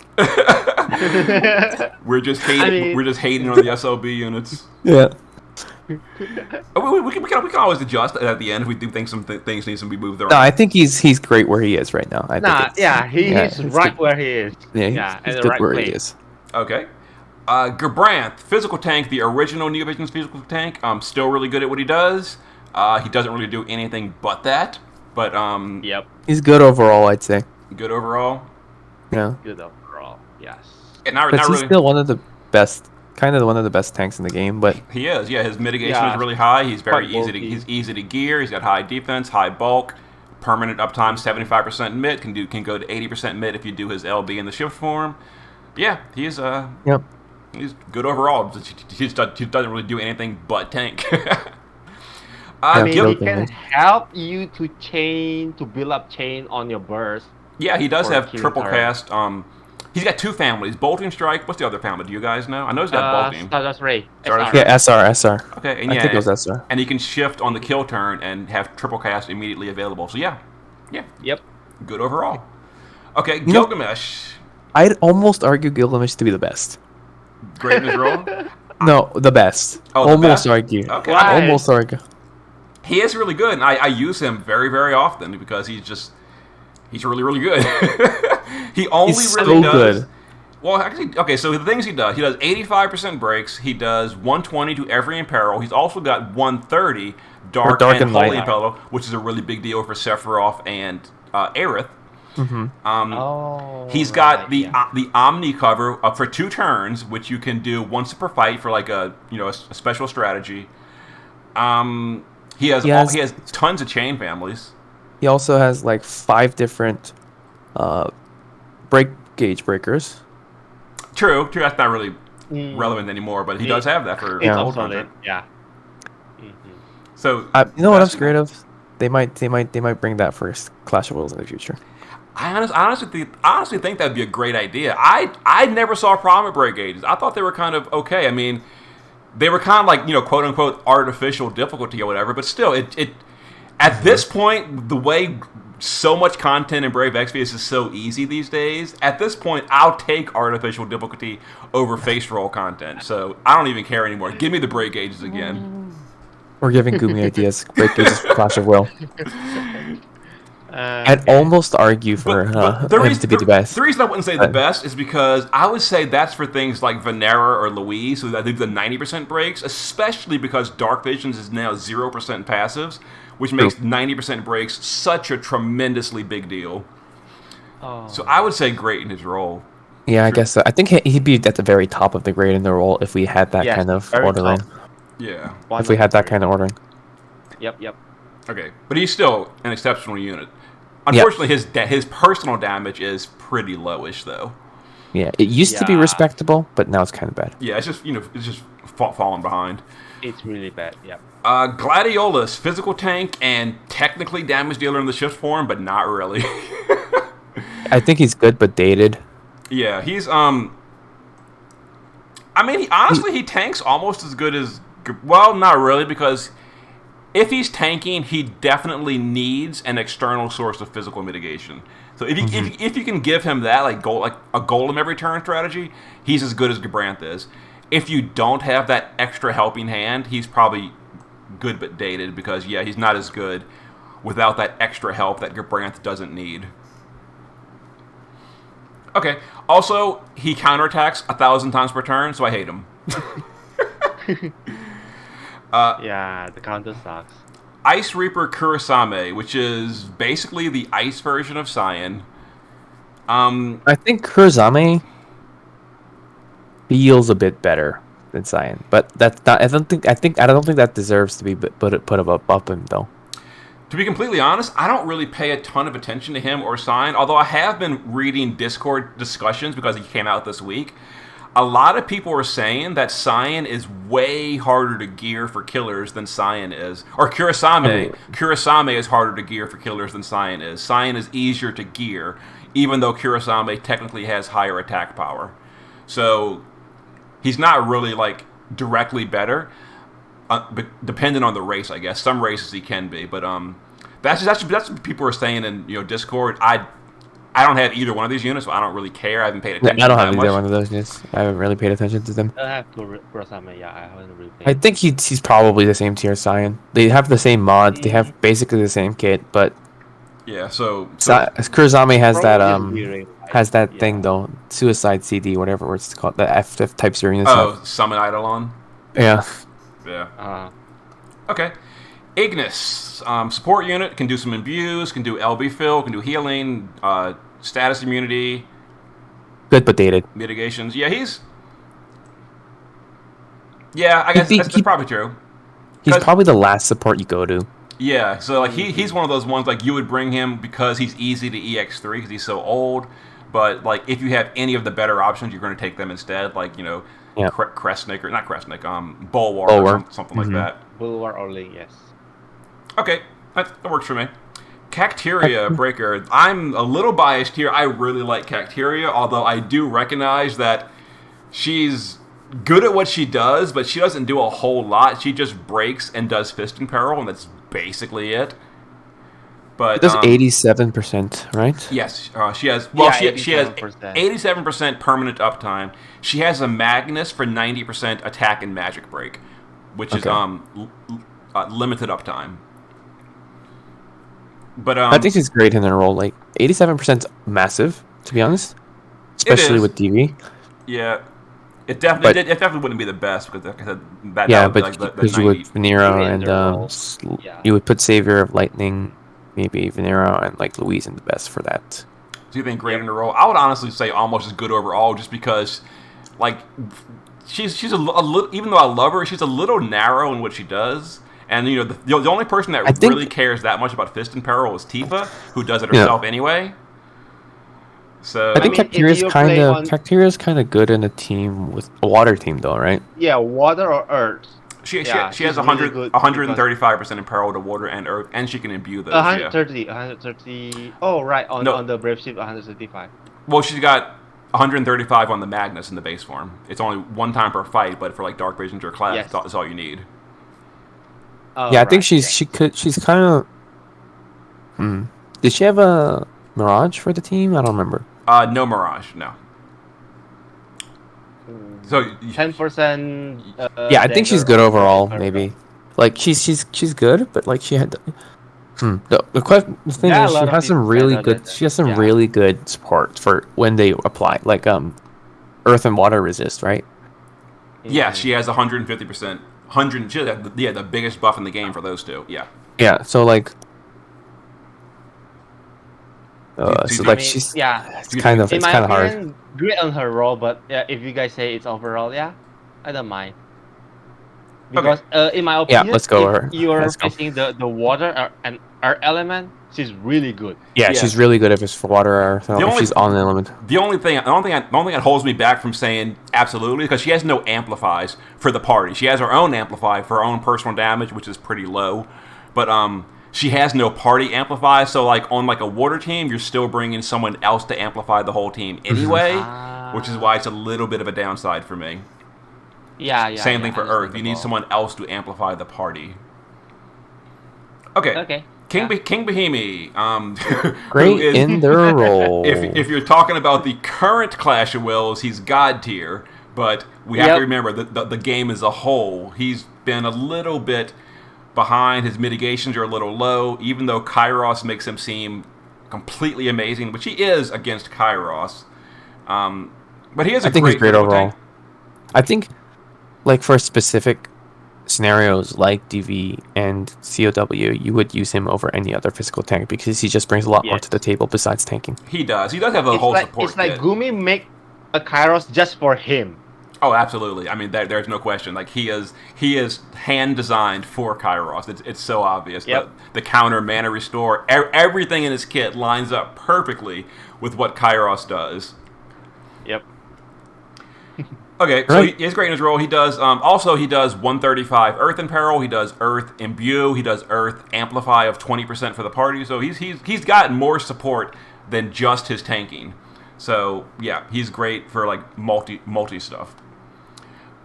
We're just hating.
I mean-
We're just hating on the SLB units.
Yeah.
We can always adjust at the end if we do think some things need to be moved around.
No, I think he's great where he is right now. I think
Nah,
it's-
yeah, he's
it's
right
good.
where he is.
Yeah,
Yeah,
he's
at the
good
right
where
place.
he is.
Okay. Gerbrand, physical tank, the original Neovision's physical tank. Still really good at what he does. He doesn't really do anything but that. But
Yep.
He's good overall, I'd say.
good overall.
Yeah,
Good overall. Yes.
And not
but he's
really.
still one of the best tanks in the game. But
He is, yeah. His mitigation
Yeah.
is really high. He's very
Quite
easy to
bulky.
he's easy to gear. He's got high defense, high bulk, permanent uptime, 75% mid. Can go to 80% mid if you do his LB in the shift form. Yeah, he's
yep.
he's good overall. He doesn't really do anything but tank.
Yeah,
I mean,
Gil-
he can help you to build up chain on your burst.
yeah, he does
For
have
killing
triple
target.
cast He's got 2 families. Bolting Strike. What's the other family? Do you guys know? I know he's got Bolting.
Stardust Ray.
Stardust
SR.
Ray.
Yeah, SR.
Okay, and
I think it was SR.
And he can shift on the kill turn and have triple cast immediately available. So yeah.
Yep.
Good overall. Okay, Gilgamesh.
I'd almost argue Gilgamesh to be the best.
Great in his role.
No, the best.
Oh, the
almost
best?
argue.
Okay.
Why?
Almost argue.
He is really good, and I use him very, very often because he's really, really good. He only
He's
really
so
does.
good.
Well, actually, okay. So the things he does 85% breaks. He does 120 to every imperil. He's also got 130 dark and
light.
holy imperil, which is a really big deal for Sephiroth and Aerith. He's got the Omni cover for 2 turns, which you can do once per fight for like a special strategy. He has tons of chain families.
He also has like 5 different break gauge breakers.
True. That's not really relevant anymore, but he does have that for old content.
Yeah.
So
you know what I'm scared of? They might bring that for Clash of Wills in the future.
I honestly think that'd be a great idea. I never saw a problem with break gauges. I thought they were kind of okay. I mean, they were kind of like quote unquote artificial difficulty or whatever. But still, it at this point, the way so much content in Brave Exvius is so easy these days. At this point, I'll take artificial difficulty over face roll content. So I don't even care anymore. Give me the break gauges again.
We're giving Gumi ideas. Break gauges for Clash of Will. I'd almost argue for him to be the best.
The reason I wouldn't say the best is because I would say that's for things like Venera or Louise, who I think the 90% breaks, especially because Dark Visions is now 0% passives, which makes 90% breaks such a tremendously big deal. So I would say great in his role.
Yeah, I guess so. I think he'd be at the very top of the grade in the role if we had that kind of ordering.
Yeah.
If we had that kind of ordering.
Yep.
Okay, but he's still an exceptional unit. Unfortunately, his personal damage is pretty lowish, though.
Yeah, it used to be respectable, but now it's kind of bad.
Yeah, it's just falling behind.
It's really bad. Yep.
Gladiolus, physical tank and technically damage dealer in the shift form, but not really.
I think he's good, but dated.
Yeah, he's I mean, he tanks almost as good as not really, because if he's tanking, he definitely needs an external source of physical mitigation. So if you can give him that, like a golem every turn strategy, he's as good as Gerbrand is. If you don't have that extra helping hand, he's probably good but dated, because he's not as good without that extra help that Gerbrand doesn't need. Okay. Also, he counterattacks 1,000 times per turn, so I hate him.
The counter sucks.
Ice Reaper Kurosawa, which is basically the ice version of Scion.
I think Kurosawa feels a bit better than Scion, but that's not. I don't think that deserves to be put above him though.
To be completely honest, I don't really pay a ton of attention to him or Scion, although I have been reading Discord discussions because he came out this week. A lot of people are saying that Scion is way harder to gear for killers than Scion is. Or Kurosawa is harder to gear for killers than Scion is. Scion is easier to gear, even though Kurosawa technically has higher attack power. So he's not really like directly better, depending on the race, I guess. Some races he can be, but that's what people are saying in Discord. I don't have either one of these units, so I don't really care. I haven't paid attention.
I don't have either one of those units. I haven't really paid attention to them.
I have Kurosawa. I haven't really paid.
I think he's probably the same tier as Scion. They have the same mods. They have basically the same kit, but
so
Kurosawa has that thing though, Suicide CD, whatever it's called, the F type series.
Summon Eidolon.
Yeah.
Okay. Ignis, support unit, can do some imbues, can do LB fill, can do healing, status immunity.
Good but dated.
Mitigations. I guess that's probably true.
He's probably the last support you go to.
Yeah, so like he's one of those ones, like you would bring him because he's easy to EX3 because he's so old, but like if you have any of the better options, you're going to take them instead, like, Crest Nick, or not Crest Nick, Bulwark. Or something like that.
Bulwark or Link, yes.
Okay, that works for me. Cacteria Breaker. I'm a little biased here. I really like Cacteria, although I do recognize that she's good at what she does, but she doesn't do a whole lot. She just breaks and does Fist and Peril, and that's basically it. But
It does 87%, right?
Yes, she has. Well,
Yeah,
she has
87%.
87% permanent uptime. She has a Magnus for 90% attack and magic break, which is limited uptime. But
I think she's great in her role. Like 87% massive, to be honest, especially
is.
with DV.
Yeah, it definitely wouldn't be the best because, like I said, that would be like the
because you
90.
would Venera
Maybe in
and
their role. Yeah.
you would put Savior of Lightning, maybe Venera and like Louise in the best for that.
Do you think great in a role? I would honestly say almost as good overall, just because, like, she's a little. Even though I love her, she's a little narrow in what she does. And you know, the only person that really cares that much about Fist and Peril is Tifa, who does it herself anyway. So
I think
mean,
Cacteria's kind of good in a team with a water team, though, right?
Yeah, water or earth.
she has
she's
100,
really good
135% in Peril to water and earth, and she can imbue those.
130. Oh, right, on the Brave Ship, 135.
Well, she's got 135 on the Magnus in the base form. It's only one time per fight, but for like Dark Visions or Class, that's all you need.
Oh,
Yeah, I think she's kind of. Did she have a Mirage for the team? I don't remember.
No Mirage, no. So
10%.
Yeah, I think she's good
dagger
overall.
or-
Maybe, like she's good, but like she had. The thing
Yeah,
is,
a lot
she
of
has some
people
really
said
good.
that.
She has some
Yeah.
really good support for when they apply, like Earth and Water resist, right?
yeah, she has 150%. 100. She has the biggest buff in the game for those two. Yeah.
Yeah. So like. She's
yeah.
kind of
In
it's
my
kind of hard.
opinion, great on her role, but yeah, if you guys say it's overall, yeah, I don't mind. Because in my opinion,
let's go
if
her.
you're
Let's go.
facing the water and earth element, she's really good.
Yeah, she's really good if it's for water or if she's on the element.
The only thing that holds me back from saying absolutely because she has no amplifies for the party. She has her own amplify for her own personal damage, which is pretty low, but she has no party amplify. So like on like a water team, you're still bringing someone else to amplify the whole team anyway, which is why it's a little bit of a downside for me.
Yeah.
Same thing for Earth. You need someone else to amplify the party. Okay. King Bahimi,
great in their role.
If you're talking about the current Clash of Wills, he's God tier, but we have to remember that the game as a whole, he's been a little bit behind. His mitigations are a little low, even though Kairos makes him seem completely amazing, which he is against Kairos. But he is
I think he's great overall.
tank.
I think, like for specific scenarios like DV and COW, you would use him over any other physical tank because he just brings a lot more to the table besides tanking.
He does. He does have a whole support
It's like
kit.
Gumi make a Kairos just for him.
Oh, absolutely. I mean, there's no question. Like he is hand designed for Kairos. It's so obvious.
Yep.
The counter, mana restore, everything in his kit lines up perfectly with what Kairos does.
Yep.
Okay, so he's great in his role. He does he does 135 Earth in Peril. He does Earth Imbue. He does Earth Amplify of 20% for the party. So he's got more support than just his tanking. So yeah, he's great for like multi stuff.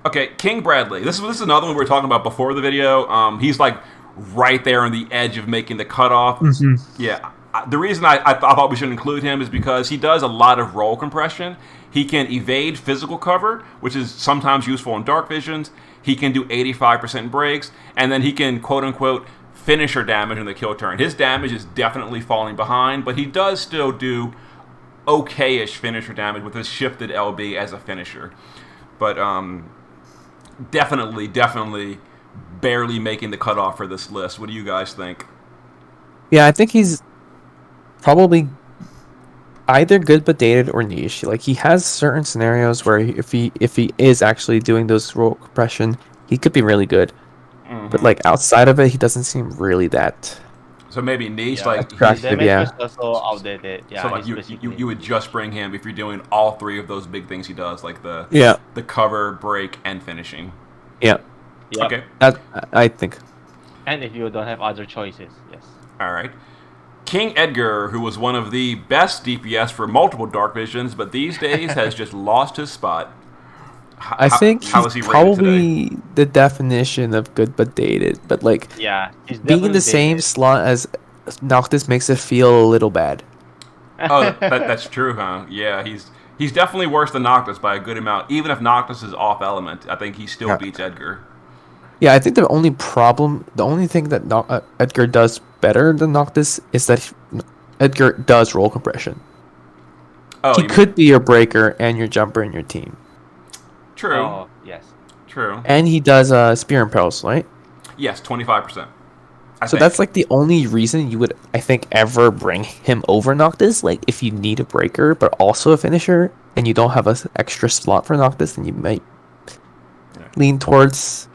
Okay, King Bradley. This is another one we were talking about before the video. He's like right there on the edge of making the cutoff.
Mm-hmm.
Yeah. The reason I thought we should include him is because he does a lot of roll compression. He can evade physical cover, which is sometimes useful in Dark Visions. He can do 85% breaks, and then he can, quote-unquote, finisher damage in the kill turn. His damage is definitely falling behind, but he does still do okay-ish finisher damage with his shifted LB as a finisher. But definitely barely making the cutoff for this list. What do you guys think?
Yeah, I think he's probably either good but dated or niche. Like he has certain scenarios where if he is actually doing those roll compression, he could be really good. Mm-hmm. But like outside of it, he doesn't seem really that.
So maybe niche,
attractive.
Yeah, also outdated. Yeah,
so like you would just bring him if you're doing all three of those big things he does, like the cover, break, and finishing.
Yeah.
Yep.
Okay.
That I think.
And if you don't have other choices, yes.
All right. King Edgar, who was one of the best DPS for multiple Dark Visions, but these days has just lost his spot.
I think
how
he's
is he rated
probably
today?
the definition of good but dated. But like
Yeah, he's
being in the same slot as Noctis makes it feel a little bad.
Oh, that's true, huh? Yeah, he's definitely worse than Noctis by a good amount. Even if Noctis is off element, I think he still beats Edgar.
Yeah, I think the only thing that Edgar does better than Noctis is that Edgar does roll compression.
Oh,
he could be your breaker and your jumper in your team.
True.
Oh, yes.
True.
And he does Spear and Pearls, right?
Yes, 25%.
So that's like the only reason you would, I think, ever bring him over Noctis. Like, if you need a breaker, but also a finisher, and you don't have an extra slot for Noctis, then you might lean towards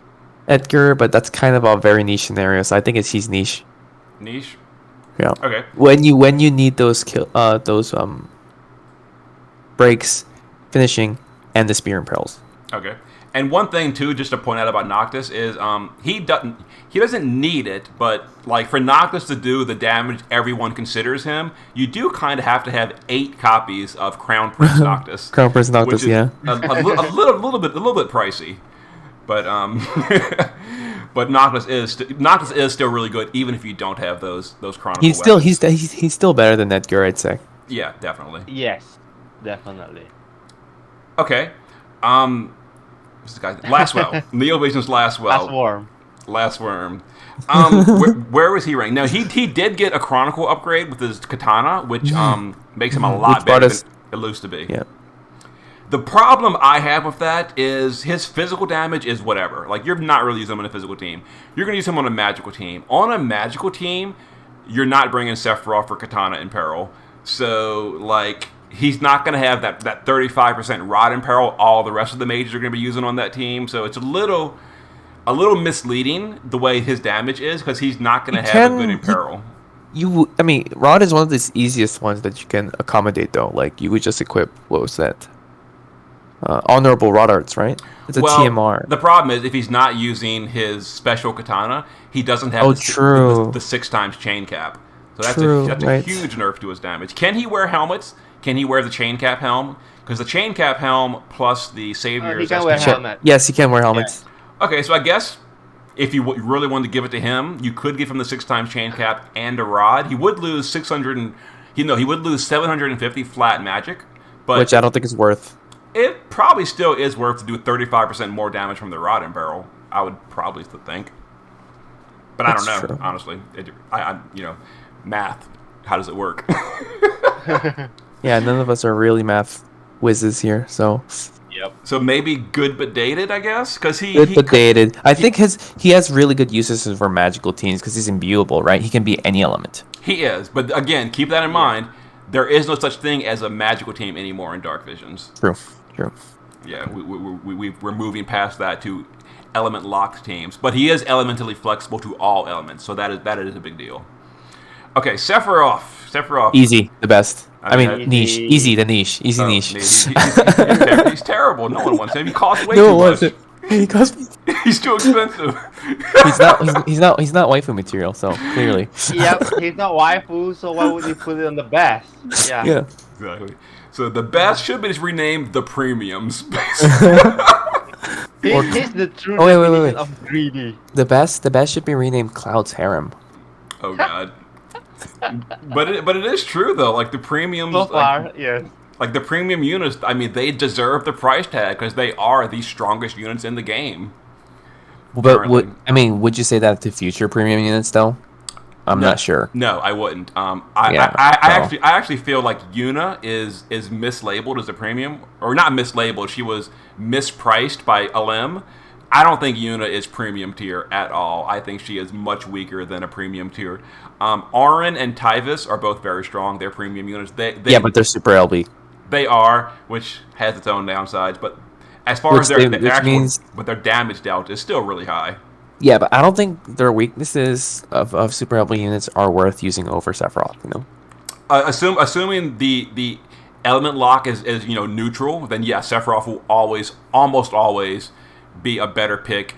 Edgar, but that's kind of a very niche scenario, so I think he's niche.
Niche?
Yeah.
Okay.
When you need those breaks, finishing, and the Spear and Pearls.
Okay. And one thing too, just to point out about Noctis is he doesn't need it, but like for Noctis to do the damage everyone considers him, you do kind of have to have 8 copies of Crown Prince Noctis.
Crown Prince Noctis, yeah.
a little bit pricey, but but Noctis is still really good, even if you don't have those Chronicle weapons.
He's still better than Edgar, I'd say.
Yeah, definitely.
Yes, definitely.
Okay. What's this guy? Lastwell. Neo Vision's Lastwell. Last worm. Where was he ranked? Now he did get a Chronicle upgrade with his katana, which makes him a lot better than it used to be.
Yeah.
The problem I have with that is his physical damage is whatever. Like, you're not really using him on a physical team. You're going to use him on a magical team. On a magical team, you're not bringing Sephiroth or Katana in peril. So, like, he's not going to have that 35% rod in peril all the rest of the mages are going to be using on that team. So it's a little misleading the way his damage is, because he's not going to have a good in peril.
Rod is one of the easiest ones that you can accommodate, though. Like, you would just equip, what was that? Honorable Rod Arts, right? It's a TMR.
The problem is, if he's not using his special katana, he doesn't have the 6 times chain cap. So that's a huge nerf to his damage. Can he wear helmets? Can he wear the chain cap helm? Because the chain cap helm plus the Savior...
he can wear helmet.
Yes, he can wear helmets.
Yeah. Okay, so I guess if you really wanted to give it to him, you could give him the 6 times chain cap and a rod. He would lose 750 flat magic, but
which I don't think is worth.
It probably still is worth to do 35% more damage from the rod and barrel. I would probably think, but I don't know. True. Honestly, I math. How does it work?
Yeah, none of us are really math whizzes here, so.
Yep. So maybe good but dated, I guess, because
but dated. I think he has really good uses for magical teams because he's imbuable, right? He can be any element.
He is, but again, keep that in mind. There is no such thing as a magical team anymore in Dark Visions.
True.
Yeah, we're moving past that to element locked teams, but he is elementally flexible to all elements, so that is a big deal. Okay, Sephiroth.
Easy, the best. Niche. Easy, the niche. Easy niche.
He's terrible. No one wants him. He costs way too much.
He costs.
He's too expensive.
He's not waifu material. So clearly.
Yep, he's not waifu. So why would you put it on the best?
Yeah.
Exactly. So the best should be renamed the premiums.
He's the true definition of greedy.
The best should be renamed Cloud's Harem.
Oh God. But it is true though. Like the premiums.
So far, yes.
Like the premium units, they deserve the price tag because they are the strongest units in the game.
But would you say that to future premium units though? I'm not sure.
No, I wouldn't. I actually feel like Yuna is mislabeled as a premium, or not mislabeled. She was mispriced by LM. I don't think Yuna is premium tier at all. I think she is much weaker than a premium tier. Auron and Tyvis are both very strong. They're premium units. But
they're super LB.
They are, which has its own downsides. But as far as their damage delta is still really high.
Yeah, but I don't think their weaknesses of super LB units are worth using over Sephiroth.
Assuming the element lock is neutral, then yeah, Sephiroth will almost always be a better pick.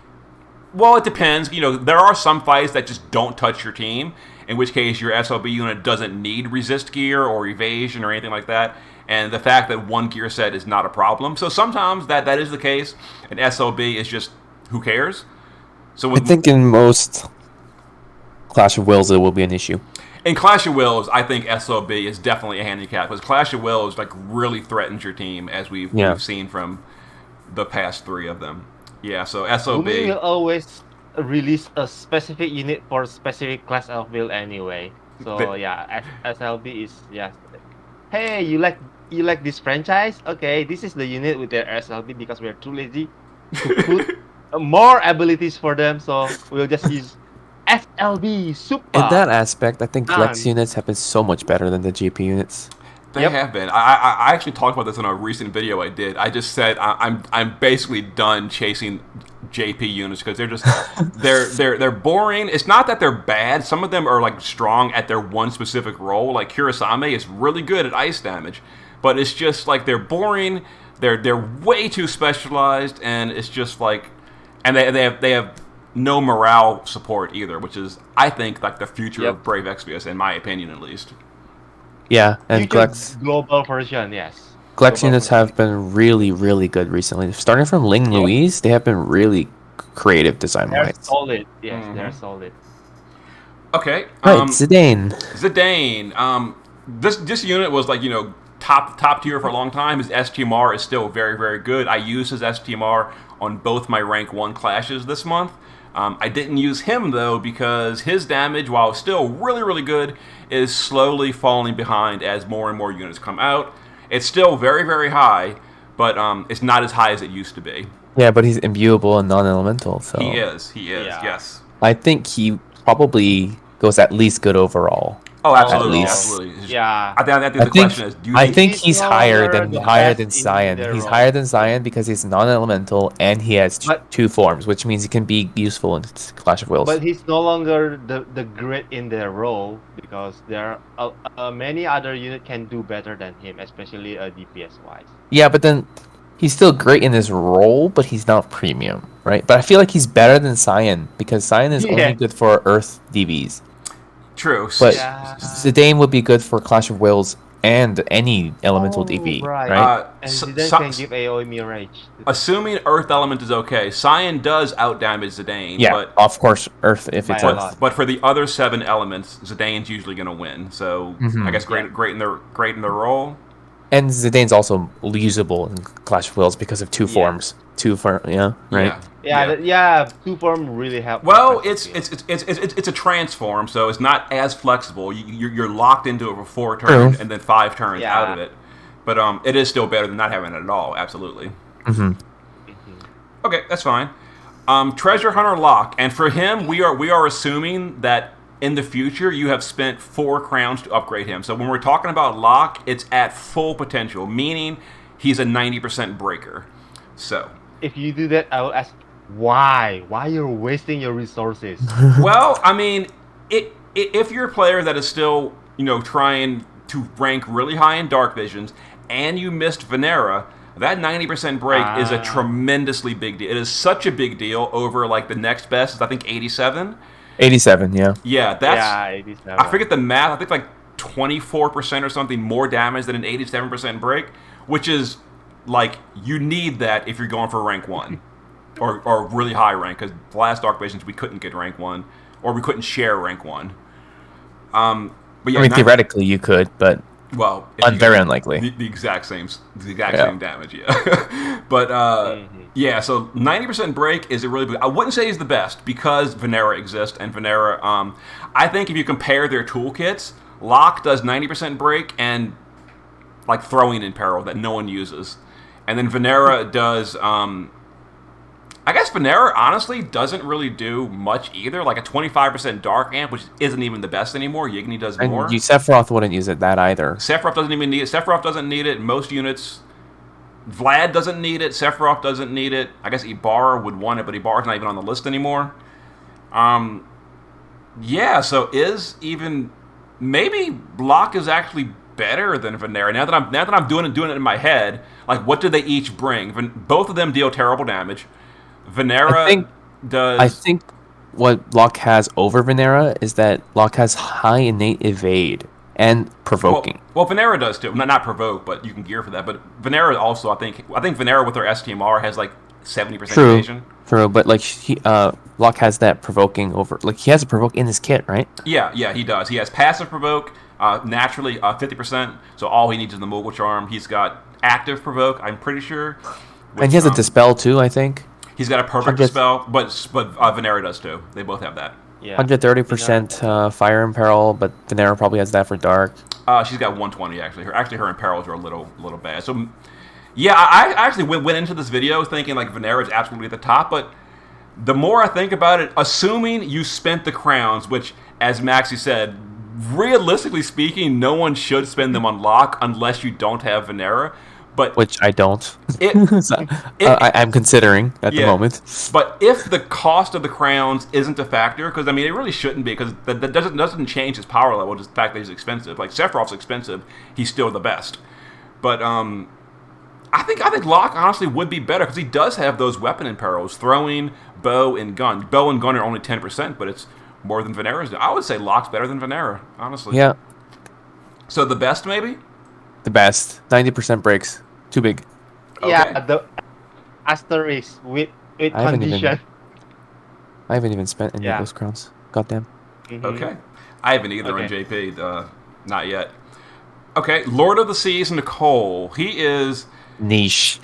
Well, it depends. There are some fights that just don't touch your team, in which case your SLB unit doesn't need resist gear or evasion or anything like that. And the fact that one gear set is not a problem. So sometimes that is the case. An SLB is just, who cares? So
I think in most Clash of Wills it will be an issue.
In Clash of Wills, I think SLB is definitely a handicap, because Clash of Wills like really threatens your team, as we've seen from the past 3 of them. Yeah, so SLB...
We will always release a specific unit for a specific class of build anyway. So SLB is hey, you like this franchise? Okay, this is the unit with their SLB, because we are too lazy to put more abilities for them, so we'll just use SLB Super.
In that aspect, I think Glex units have been so much better than the GP units.
They have been. I actually talked about this in a recent video I did. I just said I'm basically done chasing JP units, because they're just they're boring. It's not that they're bad. Some of them are like strong at their one specific role. Like Kurosawa is really good at ice damage, but it's just like they're boring. They're way too specialized, and it's just like, and they have no morale support either, which is, I think, like the future of Brave Exvius, in my opinion at least.
Yeah, and Glex
global version, yes.
Glex units have been really, really good recently. Starting from Ling Louise, they have been really creative design-wise.
They're solid. Yes, they're solid.
Okay.
Right, Zidane.
This unit was like, top tier for a long time. His STMR is still very, very good. I used his STMR on both my rank 1 clashes this month. I didn't use him, though, because his damage, while still really, really good, is slowly falling behind as more and more units come out. It's still very, very high, but it's not as high as it used to be.
Yeah, but he's imbuable and non-elemental, so...
He is, yes.
I think he probably goes at least good overall.
Oh, absolutely.
Yeah.
I think the question is,
I think he's higher than Scion. He's higher than Scion because he's non-elemental and he has 2 forms, which means he can be useful in Clash of Wills.
But he's no longer the great in their role, because there are many other units can do better than him, especially DPS wise.
Yeah, but then he's still great in his role, but he's not premium, right? But I feel like he's better than Scion, because Scion is only good for Earth DBs.
True.
But Zidane would be good for Clash of Wills and any elemental DB, right?
And Zidane can give AoE Mirage.
Assuming Earth Element is okay, Scion does outdamage Zidane.
Yeah,
but,
of course, Earth if it's Earth.
But for the other 7 elements, Zidane's usually going to win. So I guess great in their role.
And Zidane's also usable in Clash of Wills because of 2 forms. 2 form, right?
Yeah, 2 form really help.
Well, it's a transform, so it's not as flexible. You're locked into it for 4 turns and then 5 turns out of it. But it is still better than not having it at all. Absolutely. Okay, that's fine. Treasure Hunter Locke, and for him, we are assuming that in the future you have spent 4 crowns to upgrade him. So when we're talking about Locke, it's at full potential, meaning he's a 90% breaker. So
if you do that, I will ask why you're wasting your resources.
Well, I mean, if you're a player that is still trying to rank really high in Dark Visions and you missed Venera, that 90% break is a tremendously big deal. It is such a big deal over like the next best is I think 87.
87, yeah.
Yeah, that's
87.
I forget the math. I think like 24% or something more damage than an 87% break, which is like you need that if you're going for rank 1 or really high rank, because the last Dark Visions we couldn't get rank 1 or we couldn't share rank 1. But yeah,
I mean, theoretically you could, but very unlikely.
The exact same damage, yeah. But yeah, so 90% break is a really big. I wouldn't say he's the best because Venera exists, and Venera. I think if you compare their toolkits, Locke does 90% break and like throwing in peril that no one uses, and then Venera does. I guess Venera honestly doesn't really do much either. Like a 25% dark amp, which isn't even the best anymore. Yigny does more.
And Sephiroth wouldn't use it that either.
Sephiroth doesn't even need it. Sephiroth doesn't need it. Most units. Vlad doesn't need it. Sephiroth doesn't need it. I guess Ibarra would want it, but Ibarra's not even on the list anymore. Yeah, so maybe Locke is actually better than Venera. Now that I'm doing it in my head, like what do they each bring? Both of them deal terrible damage. Venera does.
I think what Locke has over Venera is that Locke has high innate evade and provoking.
Well, Venera does too. Not provoke, but you can gear for that. But Venera also, I think Venera with her STMR has like 70% evasion.
True, but like Locke has that provoking over. Like he has a provoke in his kit, right?
Yeah, he does. He has passive provoke, naturally 50%. So all he needs is the mobile charm. He's got active provoke, I'm pretty sure.
And he has a dispel too, I think.
He's got a perfect dispel, but Venera does too. They both have that.
Yeah.
130% fire imperil, but Venera probably has that for dark.
She's got 120 actually. Her imperils are a little bad. So yeah, I actually went into this video thinking like Venera is absolutely at the top, but the more I think about it, assuming you spent the crowns, which as Maxi said, realistically speaking, no one should spend them on Locke unless you don't have Venera. But
which I don't. I'm considering at the moment.
But if the cost of the crowns isn't a factor, because I mean it really shouldn't be, because that doesn't change his power level. Just the fact that he's expensive. Like Sephiroth's expensive, he's still the best. But I think Locke honestly would be better because he does have those weapon imperils, throwing, bow, and gun. Bow and gun are only 10%, but it's more than Venera's. I would say Locke's better than Venera, honestly.
Yeah.
So the best, maybe?
The best. 90% breaks. Too big.
Okay.
Yeah, the asterisk with condition.
I haven't even spent any of those crowns. Goddamn.
Mm-hmm.
Okay. I haven't either on JP. Not yet. Okay, Lord of the Seas, Nicole. He is...
niche.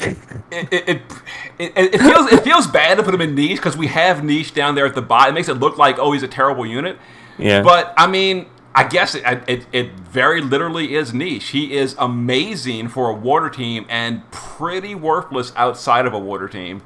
It feels bad to put him in niche because we have niche down there at the bottom. It makes it look like, oh, he's a terrible unit.
Yeah.
But, I mean... I guess it very literally is niche. He is amazing for a water team and pretty worthless outside of a water team.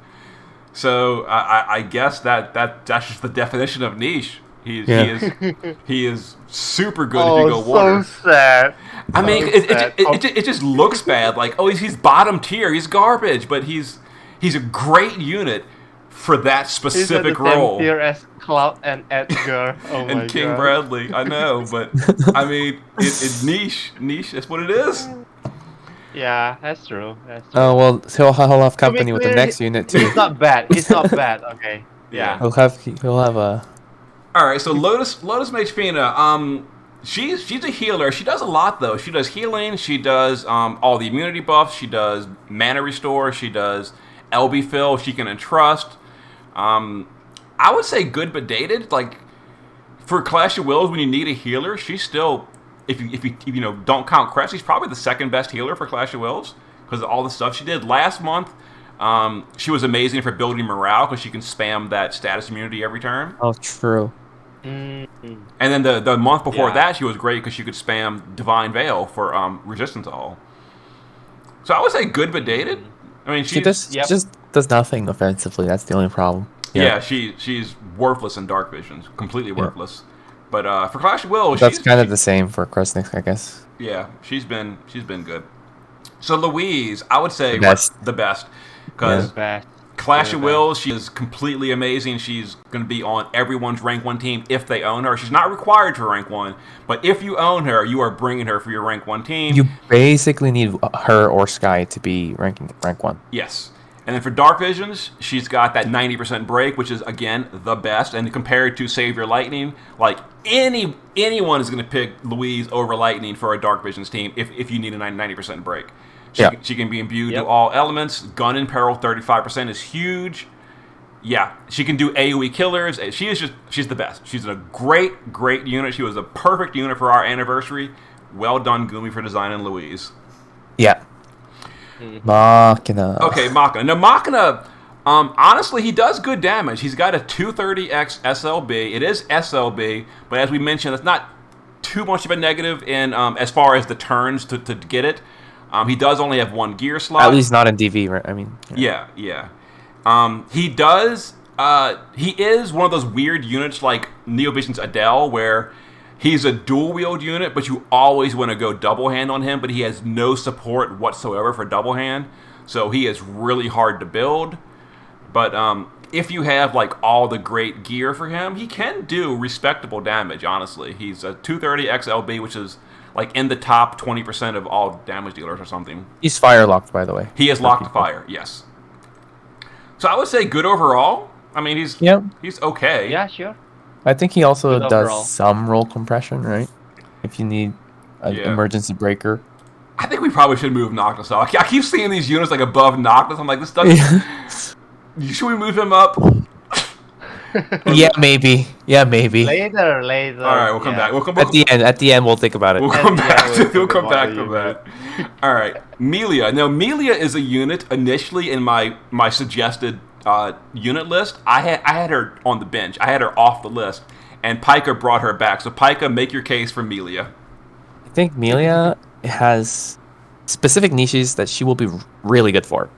So I guess that's just the definition of niche. He is super good if you go water.
So sad.
I mean, it just looks bad. Like, oh, he's bottom tier. He's garbage, but he's a great unit for that specific role.
He's at the same tier as Cloud and Edgar. Oh
and
my
King
God.
Bradley, I know, but I mean, it's niche. That's what it is.
Yeah, that's true.
Oh well, he'll have company with the next unit too.
It's not bad. Okay. Yeah.
He'll have a.
All right, so Lotus Mage Fina. She's a healer. She does a lot though. She does healing. She does all the immunity buffs. She does mana restore. She does LB fill. She can entrust. I would say good but dated. Like for Clash of Wills, when you need a healer, she's still, if you don't count Crest, she's probably the second best healer for Clash of Wills because of all the stuff she did last month. She was amazing for building morale because she can spam that status immunity every turn.
Oh, true.
Mm-hmm.
And then the month before that, she was great because she could spam Divine Veil for resistance all. So I would say good but dated. I mean,
she just does nothing offensively. That's the only problem.
Yeah, she's worthless in Dark Visions, completely worthless. But for Clash of Wills,
that's kind of the same for Crest Nick, I guess.
Yeah, she's been good. So Louise, I would say the best because Clash of Wills, she is completely amazing. She's going to be on everyone's rank 1 team if they own her. She's not required for rank 1, but if you own her, you are bringing her for your rank 1 team.
You basically need her or Sky to be rank 1.
Yes. And then for Dark Visions, she's got that 90% break, which is, again, the best. And compared to Savior Lightning, like anyone is going to pick Louise over Lightning for a Dark Visions team if you need a 90% break. She can be imbued to all elements. Gun in Peril, 35% is huge. Yeah, she can do AoE killers. She's the best. She's a great unit. She was a perfect unit for our anniversary. Well done, Gumi, for designing Louise.
Yeah. Machina.
Okay, Machina. Now, Machina, honestly, he does good damage. He's got a 230x SLB. It is SLB, but as we mentioned, it's not too much of a negative in as far as the turns to get it. He does only have 1 gear slot.
At least not in DV, right? I mean...
Yeah. He does... he is one of those weird units like Neovision's Adele, where he's a dual-wield unit, but you always want to go double-hand on him, but he has no support whatsoever for double-hand, so he is really hard to build. But if you have like all the great gear for him, he can do respectable damage, honestly. He's a 230 XLB, which is like in the top 20% of all damage dealers or something.
He's fire locked, by the way.
He is locked to fire, yes. So I would say good overall. I mean, he's okay.
Yeah, sure.
I think he also
Good
does
overall.
some roll compression, right? If you need an emergency breaker.
I think we probably should move Noctis up. I keep seeing these units like above Noctis. I'm like, this doesn't. Should we move him up?
Yeah, maybe.
Later.
All right, we'll come back. We'll come
at the end. We'll think about it.
We'll come back to that. All right, Emilia. Now, Emilia is a unit initially in my suggested unit list. I had her on the bench. I had her off the list, and Pika brought her back. So, Pika, make your case for Emilia.
I think Emilia has specific niches that she will be really good for.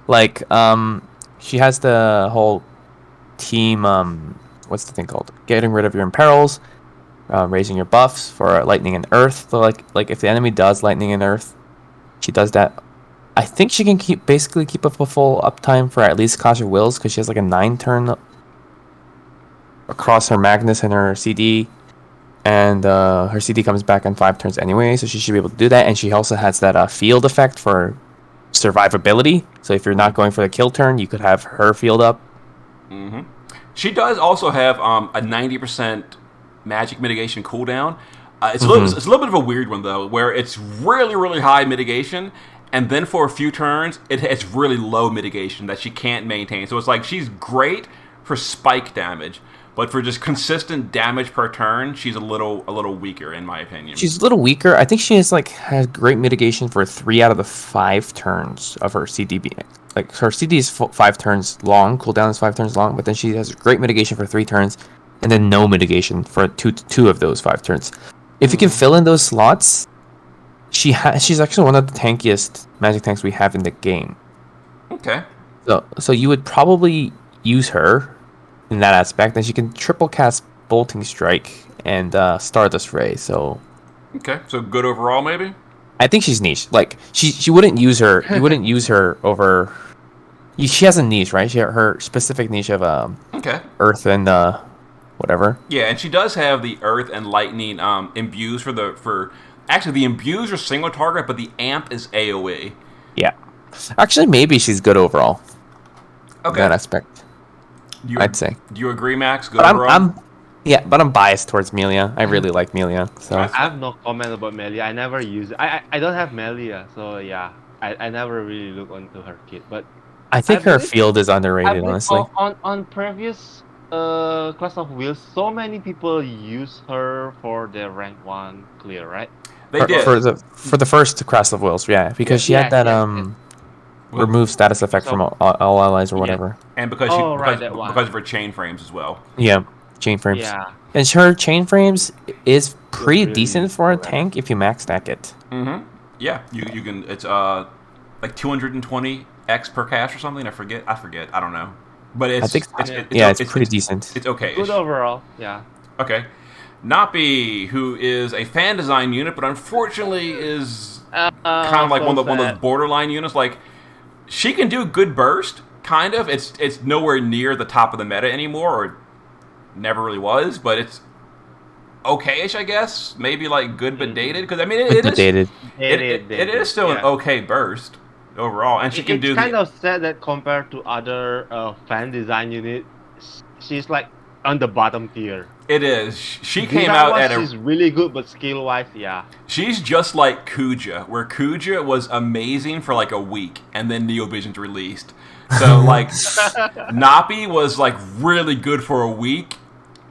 Like, she has the whole team, what's the thing called? Getting rid of your imperils, raising your buffs for lightning and earth. So like if the enemy does lightning and earth, she does that. I think she can basically keep up a full uptime for at least Clash of Wills, because she has like a 9 turn across her Magnus and her CD. And her CD comes back in 5 turns anyway, so she should be able to do that. And she also has that field effect for survivability. So if you're not going for the kill turn, you could have her field up.
Mm-hmm. She does also have a 90% magic mitigation cooldown. It's a little bit of a weird one, though, where it's really, really high mitigation, and then for a few turns, it's really low mitigation that she can't maintain. So it's like she's great for spike damage, but for just consistent damage per turn, she's a little weaker, in my opinion.
She's a little weaker. I think she has great mitigation for 3 out of the 5 turns of her CDB. Like, her CD is 5 turns long, cooldown is 5 turns long, but then she has great mitigation for 3 turns, and then no mitigation for two of those 5 turns. If you can fill in those slots, she's actually one of the tankiest magic tanks we have in the game.
Okay.
So you would probably use her in that aspect, and she can triple cast Bolting Strike and Stardust Ray. So.
Okay, so good overall, maybe.
I think she's niche. Like she wouldn't use her. You wouldn't use her over. She has a niche, right? She her specific niche of Earth and whatever.
Yeah, and she does have the Earth and Lightning imbues for actually the imbues are single target, but the amp is AOE.
Yeah, actually, maybe she's good overall. Okay, in that aspect. I'd say.
Do you agree, Max? Good overall.
But I'm biased towards Emilia. I really like Emilia. So
I have no comment about Emilia. I never use it. I don't have Emilia, so yeah. I never really look onto her kit, but
I think her field is underrated, honestly.
On previous Clash of Wheels, so many people use her for their rank 1 clear, right?
They did
for the first Clash of Wheels, yeah, because she had that remove status effect from all allies or whatever,
and because of her chain frames as well.
Yeah. Chain frames. Yeah. And her chain frames is pretty decent for a tank if you max stack it.
Mm-hmm. Yeah. You can it's like 220 X per cash or something. I forget. I don't know. But it's
it's pretty decent.
It's okay.
Good overall. Yeah.
Okay. Napi, who is a fan design unit, but unfortunately is kind of like one of those borderline units. Like, she can do good burst, kind of. It's nowhere near the top of the meta anymore, or never really was, but it's okay-ish, I guess. Maybe like good but dated, because I mean it is
dated.
It is still an okay burst overall, and she can do.
It's kind of sad that compared to other fan design units, she's like on the bottom tier.
It is. She came out at
she's really good, but skill-wise, yeah.
She's just like Kuja, where Kuja was amazing for like a week, and then Neo Vision's released. So like, Napi was like really good for a week,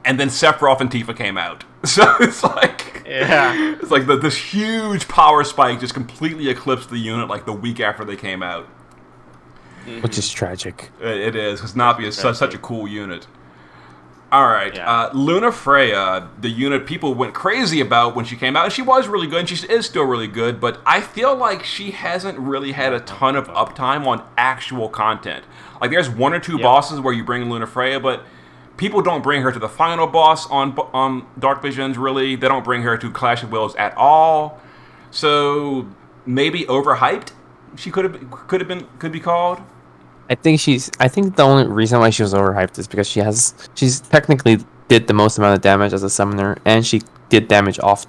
and then Sephiroth and Tifa came out. So it's like, it's like this huge power spike just completely eclipsed the unit like the week after they came out.
Which is tragic.
It is, because Napi is such a cool unit. All right, Luna Freya, the unit people went crazy about when she came out, and she was really good, and she is still really good, but I feel like she hasn't really had a ton of uptime on actual content. Like, there's 1 or 2 bosses where you bring Luna Freya, but people don't bring her to the final boss on Dark Visions, really. They don't bring her to Clash of Wills at all. So, maybe overhyped, she could be called.
I think the only reason why she was overhyped is because she's technically did the most amount of damage as a summoner, and she did damage off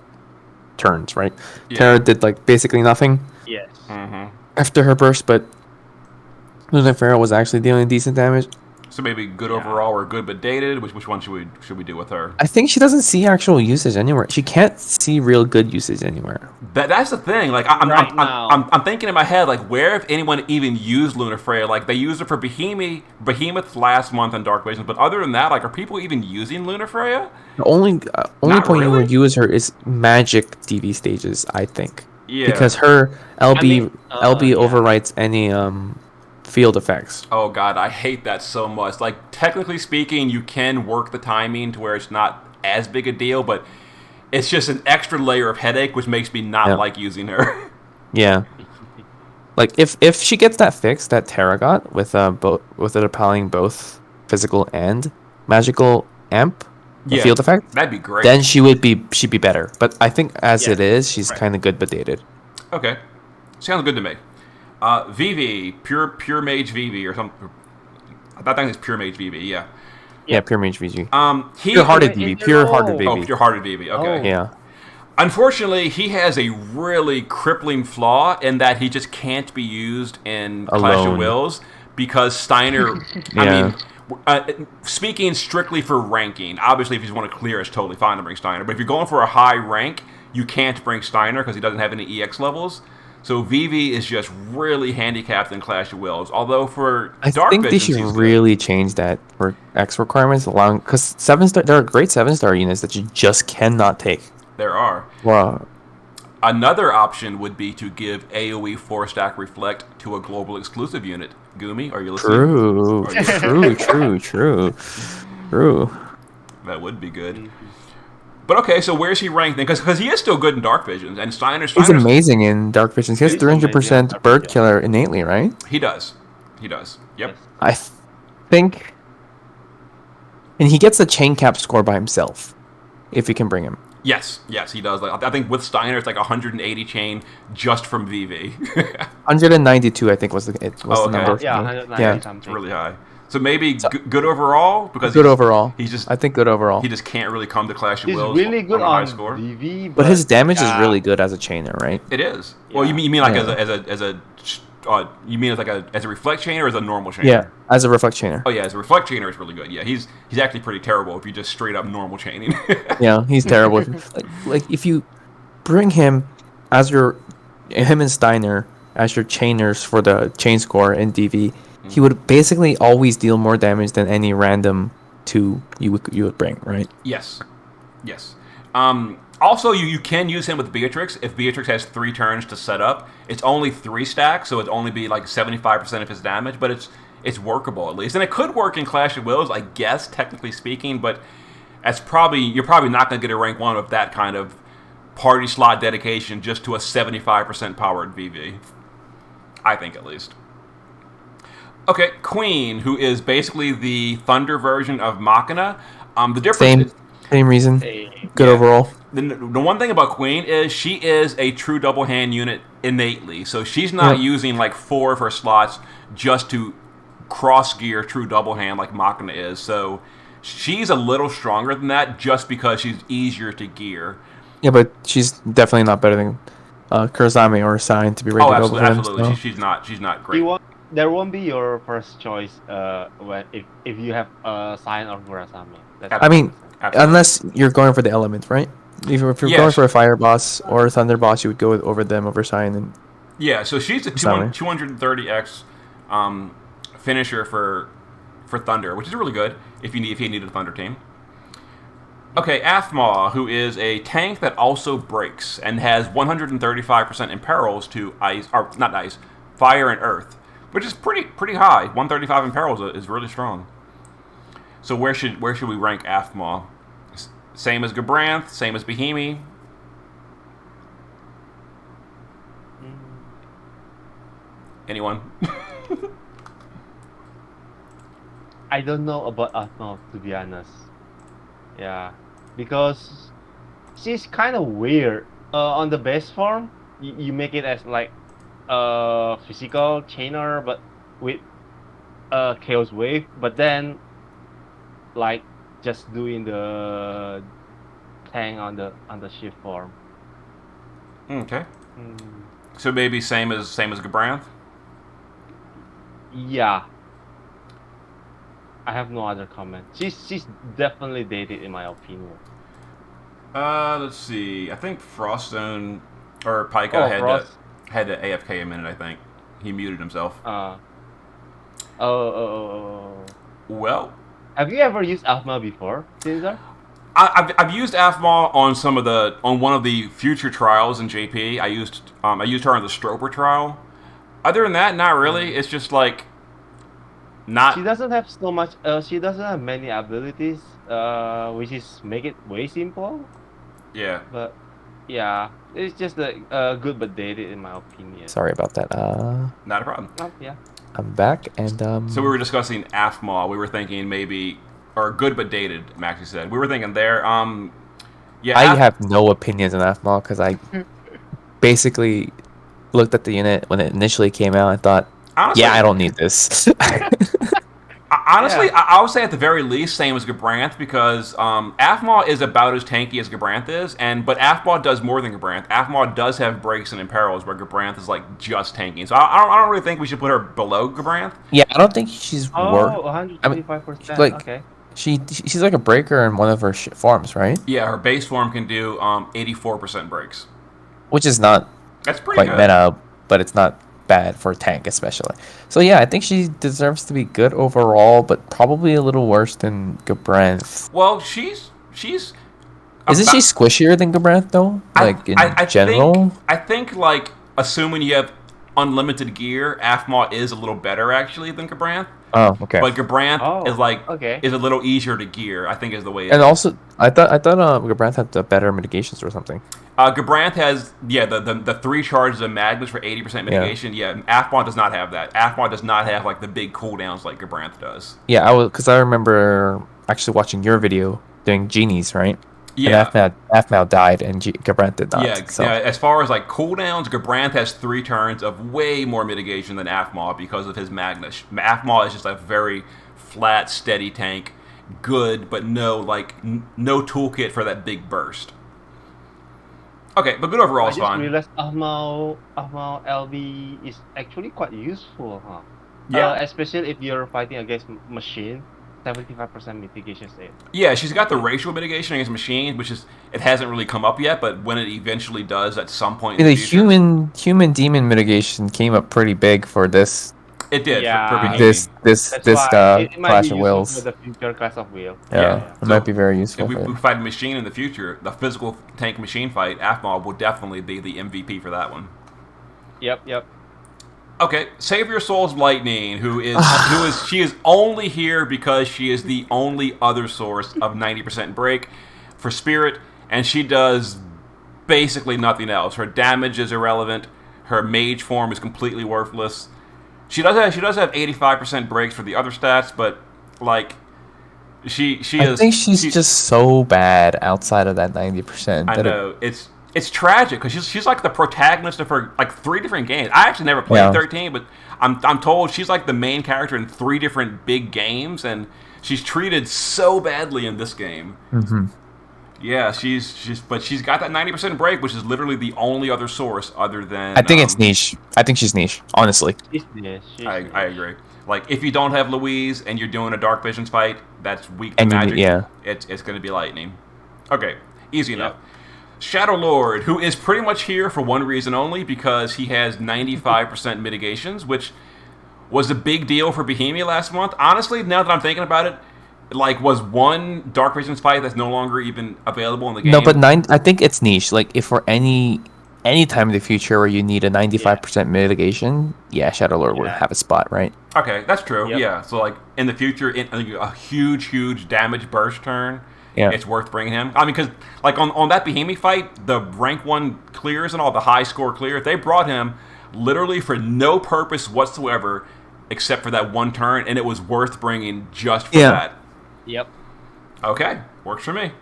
turns, right? Yeah. Terra did like basically nothing.
Yes.
After her burst, but Luna Freya was actually dealing decent damage.
So maybe good
Yeah.
overall or good but dated. Which one should we do with her?
I think she doesn't see actual usage anywhere. She can't see real good usage anywhere.
That's the thing. Like I'm thinking in my head, like where if anyone even used Luna Freya? Like they used it for Behemoth last month in Dark Visions, but other than that, like are people even using Luna Freya?
The only
Not
point you
really?
would use her is magic DV stages, I think.
Yeah.
Because her LB
yeah.
overwrites any field effects.
Oh god, I hate that so much. Like technically speaking, you can work the timing to where it's not as big a deal, but it's just an extra layer of headache, which makes me not like using her.
Yeah. Like if she gets that fixed that Terra got with it applying both physical and magical amp field effect,
that'd be great.
then she'd be better. But I think as it is, she's
Right.
kind of good but dated.
Okay, sounds good to me. Vivi, pure mage Vivi or something. I think it's pure mage Vivi. Yeah.
Yeah, pure mage VG.
Pure
Pure-hearted VV. Pure-hearted
Oh,
VV.
pure hearted Vivi. Okay.
Oh.
Yeah.
Unfortunately, he has a really crippling flaw in that he just can't be used in Clash of
Alone.
Wills because Steiner. I
Yeah.
mean, speaking strictly for ranking, obviously, if you just want to clear, it's totally fine to bring Steiner. But if you're going for a high rank, you can't bring Steiner because he doesn't have any EX levels. So Vivi is just really handicapped in Clash of Wills. Although for
I
Dark
think they
Visions,
should
he's good.
really change that for X requirements, allowing because there are great 7-star units that you just cannot take.
There are.
Wow.
Another option would be to give AoE 4-stack Reflect to a global exclusive unit. Gumi, are you listening?
True.
That would be good. But okay, so where's he ranked then? Because he is still good in Dark Visions, and Steiner's
He's amazing in Dark Visions. He has
He's amazing
300%
in
bird
Dark
killer innately, right?
He does. Yep.
Yes.
I think, and he gets the chain cap score by himself, if you can bring him.
Yes, he does. Like I think with Steiner, it's like 180 chain just from VV.
192, I think, was the
Oh, okay.
number.
Yeah,
for me.
190
Yeah.
It's
something.
really high. So maybe good overall because
Good overall.
He's just
I think good overall.
he just can't really come to Clash of
He's
Wills
really good
on a high
on
score.
DV,
But his damage is
yeah.
really good as a chainer, right?
It is. Well,
Yeah.
you mean like
Yeah.
you mean as a reflect chainer or as a normal chainer?
Yeah, as a reflect chainer.
Oh yeah, as a reflect chainer is really good. Yeah, he's actually pretty terrible if you just straight up normal chaining.
Yeah, he's terrible. like if you bring him as him and Steiner as your chainers for the chain score in DV, he would basically always deal more damage than any random 2 you would bring, right?
Yes. Also, you can use him with Beatrix. If Beatrix has 3 turns to set up, it's only 3 stacks, so it'd only be like 75% of his damage, but it's workable at least. And it could work in Clash of Wills, I guess, technically speaking, but you're probably not going to get a rank 1 with that kind of party slot dedication just to a 75% powered VV. I think at least. Okay, Queen, who is basically the Thunder version of Machina. The difference
Same reason. Good overall.
The one thing about Queen is she is a true double hand unit innately. So she's not using like 4 of her slots just to cross gear true double hand like Machina is. So she's a little stronger than that just because she's easier to gear.
Yeah, but she's definitely not better than Kurosawa or Scion to be rated over him.
Absolutely.
So.
She's not great.
There won't be your first choice if you have Scion or Kurosawa.
I mean,
Absolutely.
unless you're going for the element, right? If you're going for a fire boss or a thunder boss, you would go over them over Scion. And
Yeah, so she's a
Sorry.
230x finisher for Thunder, which is really good if you need a Thunder team. Okay, Aphmau, who is a tank that also breaks and has 135% imperils to fire and earth, which is pretty high. 135 imperils is really strong. So where should we rank Aphmau? Same as Gerbrand, same as Behemoth. Anyone?
I don't know about Athma, to be honest. Yeah, because she's kind of weird. On the base form, you make it as like a physical chainer, but with chaos wave. But then, like, just doing the tank on the shift form.
Okay. So maybe same as Gerbrand.
Yeah. I have no other comment. She's definitely dated in my opinion.
Let's see. I think Froststone or Pika
Oh, Frost.
had to AFK a minute. I think he muted himself.
Oh.
Well,
Have you ever used Athma before, Caesar?
I've used Aphmau on one of the future trials in JP. I used her on the Stroper trial. Other than that, not really. It's just like not.
She doesn't have so much. She doesn't have many abilities. Which is make it way simple.
Yeah.
But yeah, it's just good but dated in my opinion.
Sorry about that.
Not a problem.
Oh, yeah.
I'm back, and
So we were discussing Aphmau. We were thinking maybe, or good but dated. Maxie said we were thinking there. Yeah.
I have no opinions on Aphmau because I basically looked at the unit when it initially came out and thought,
Honestly,
yeah, I don't need this.
Honestly,
Yeah.
I would say at the very least, same as Gerbrand, because Aphmau is about as tanky as Gerbrand is, but Aphmau does more than Gerbrand. Aphmau does have breaks and imperils, where Gerbrand is like just tanking. So I don't really think we should put her below Gerbrand.
Yeah, I don't think she's
Oh, 125%.
like-
Okay.
she's like a breaker in one of her forms, right?
Yeah, her base form can do 84% breaks.
Which is not
That's pretty
quite
good.
meta, but it's not bad for a tank especially. So yeah, I think she deserves to be good overall, but probably a little worse than Gerbrand.
Well, she's
Isn't
about-
she squishier than Gerbrand though? Like in general?
I think like assuming you have unlimited gear, Aphmau is a little better actually than Gerbrand.
Oh, okay.
But Gerbrand is like
okay.
is a little easier to gear. I think is the way.
And also, I thought Gerbrand had the better mitigations or something.
Gerbrand has the 3 charges of Magnus for 80% mitigation. Yeah, Aphmau does not have that. Aphmau does not have like the big cooldowns like Gerbrand does.
Yeah, because I remember actually watching your video doing genies, right?
Yeah.
And Aphmau died and Gerbrand did not.
Yeah,
so.
yeah, as far as like cooldowns, Gerbrand has 3 turns of way more mitigation than Aphmau because of his Magnus. Aphmau is just a very flat, steady tank, good, but no toolkit for that big burst. Okay, but good overall is
I just
fine.
realized Aphmau LB is actually quite useful, huh?
Yeah.
Especially if you're fighting against machine, 75% mitigation save.
Yeah, she's got the racial mitigation against machines, which is it hasn't really come up yet, but when it eventually does at some point in
The
the future,
human demon mitigation came up pretty big for this
it did
Yeah.
for Behemoth.
this
That's why it might
Clash
be
of
useful
Wills.
for the future Clash of Will.
Yeah, it
So,
might be very
If
useful.
we,
for
we
it.
fight a machine in the future, the physical tank machine fight, Aphmau will definitely be the MVP for that one.
Yep.
Okay, Save Your Soul's Lightning, she is only here because she is the only other source of 90% break for Spirit, and she does basically nothing else. Her damage is irrelevant. Her mage form is completely worthless. She does have 85% breaks for the other stats, but like she
I think she's just so bad outside of that 90%.
I know it's tragic because she's like the protagonist of her like 3 different games. I actually never played 13, but I'm told she's like the main character in 3 different big games, and she's treated so badly in this game.
Mm-hmm.
Yeah, she's got that 90% break, which is literally the only other source other than.
I think it's niche. I think she's niche, honestly.
I agree. Like if you don't have Louise and you're doing a Dark Visions fight, that's weak to
And
magic.
yeah.
It's going to be Lightning. Okay, easy enough. Shadow Lord, who is pretty much here for one reason only, because he has 95% mitigations, which was a big deal for Bohemia last month. Honestly, now that I'm thinking about it, like was one Dark Visions fight that's no longer even available in the game.
No, but I think it's niche. Like if for any time in the future where you need a 95% mitigation, Shadow Lord would have a spot, right?
Okay, that's true.
Yep.
Yeah, so like in the future, in a huge damage burst turn, it's worth bringing him. I mean, because like on that Bohemia fight, the rank 1 clears and all the high score clears, they brought him literally for no purpose whatsoever except for that one turn, and it was worth bringing just for that.
Yep.
Okay, works for me.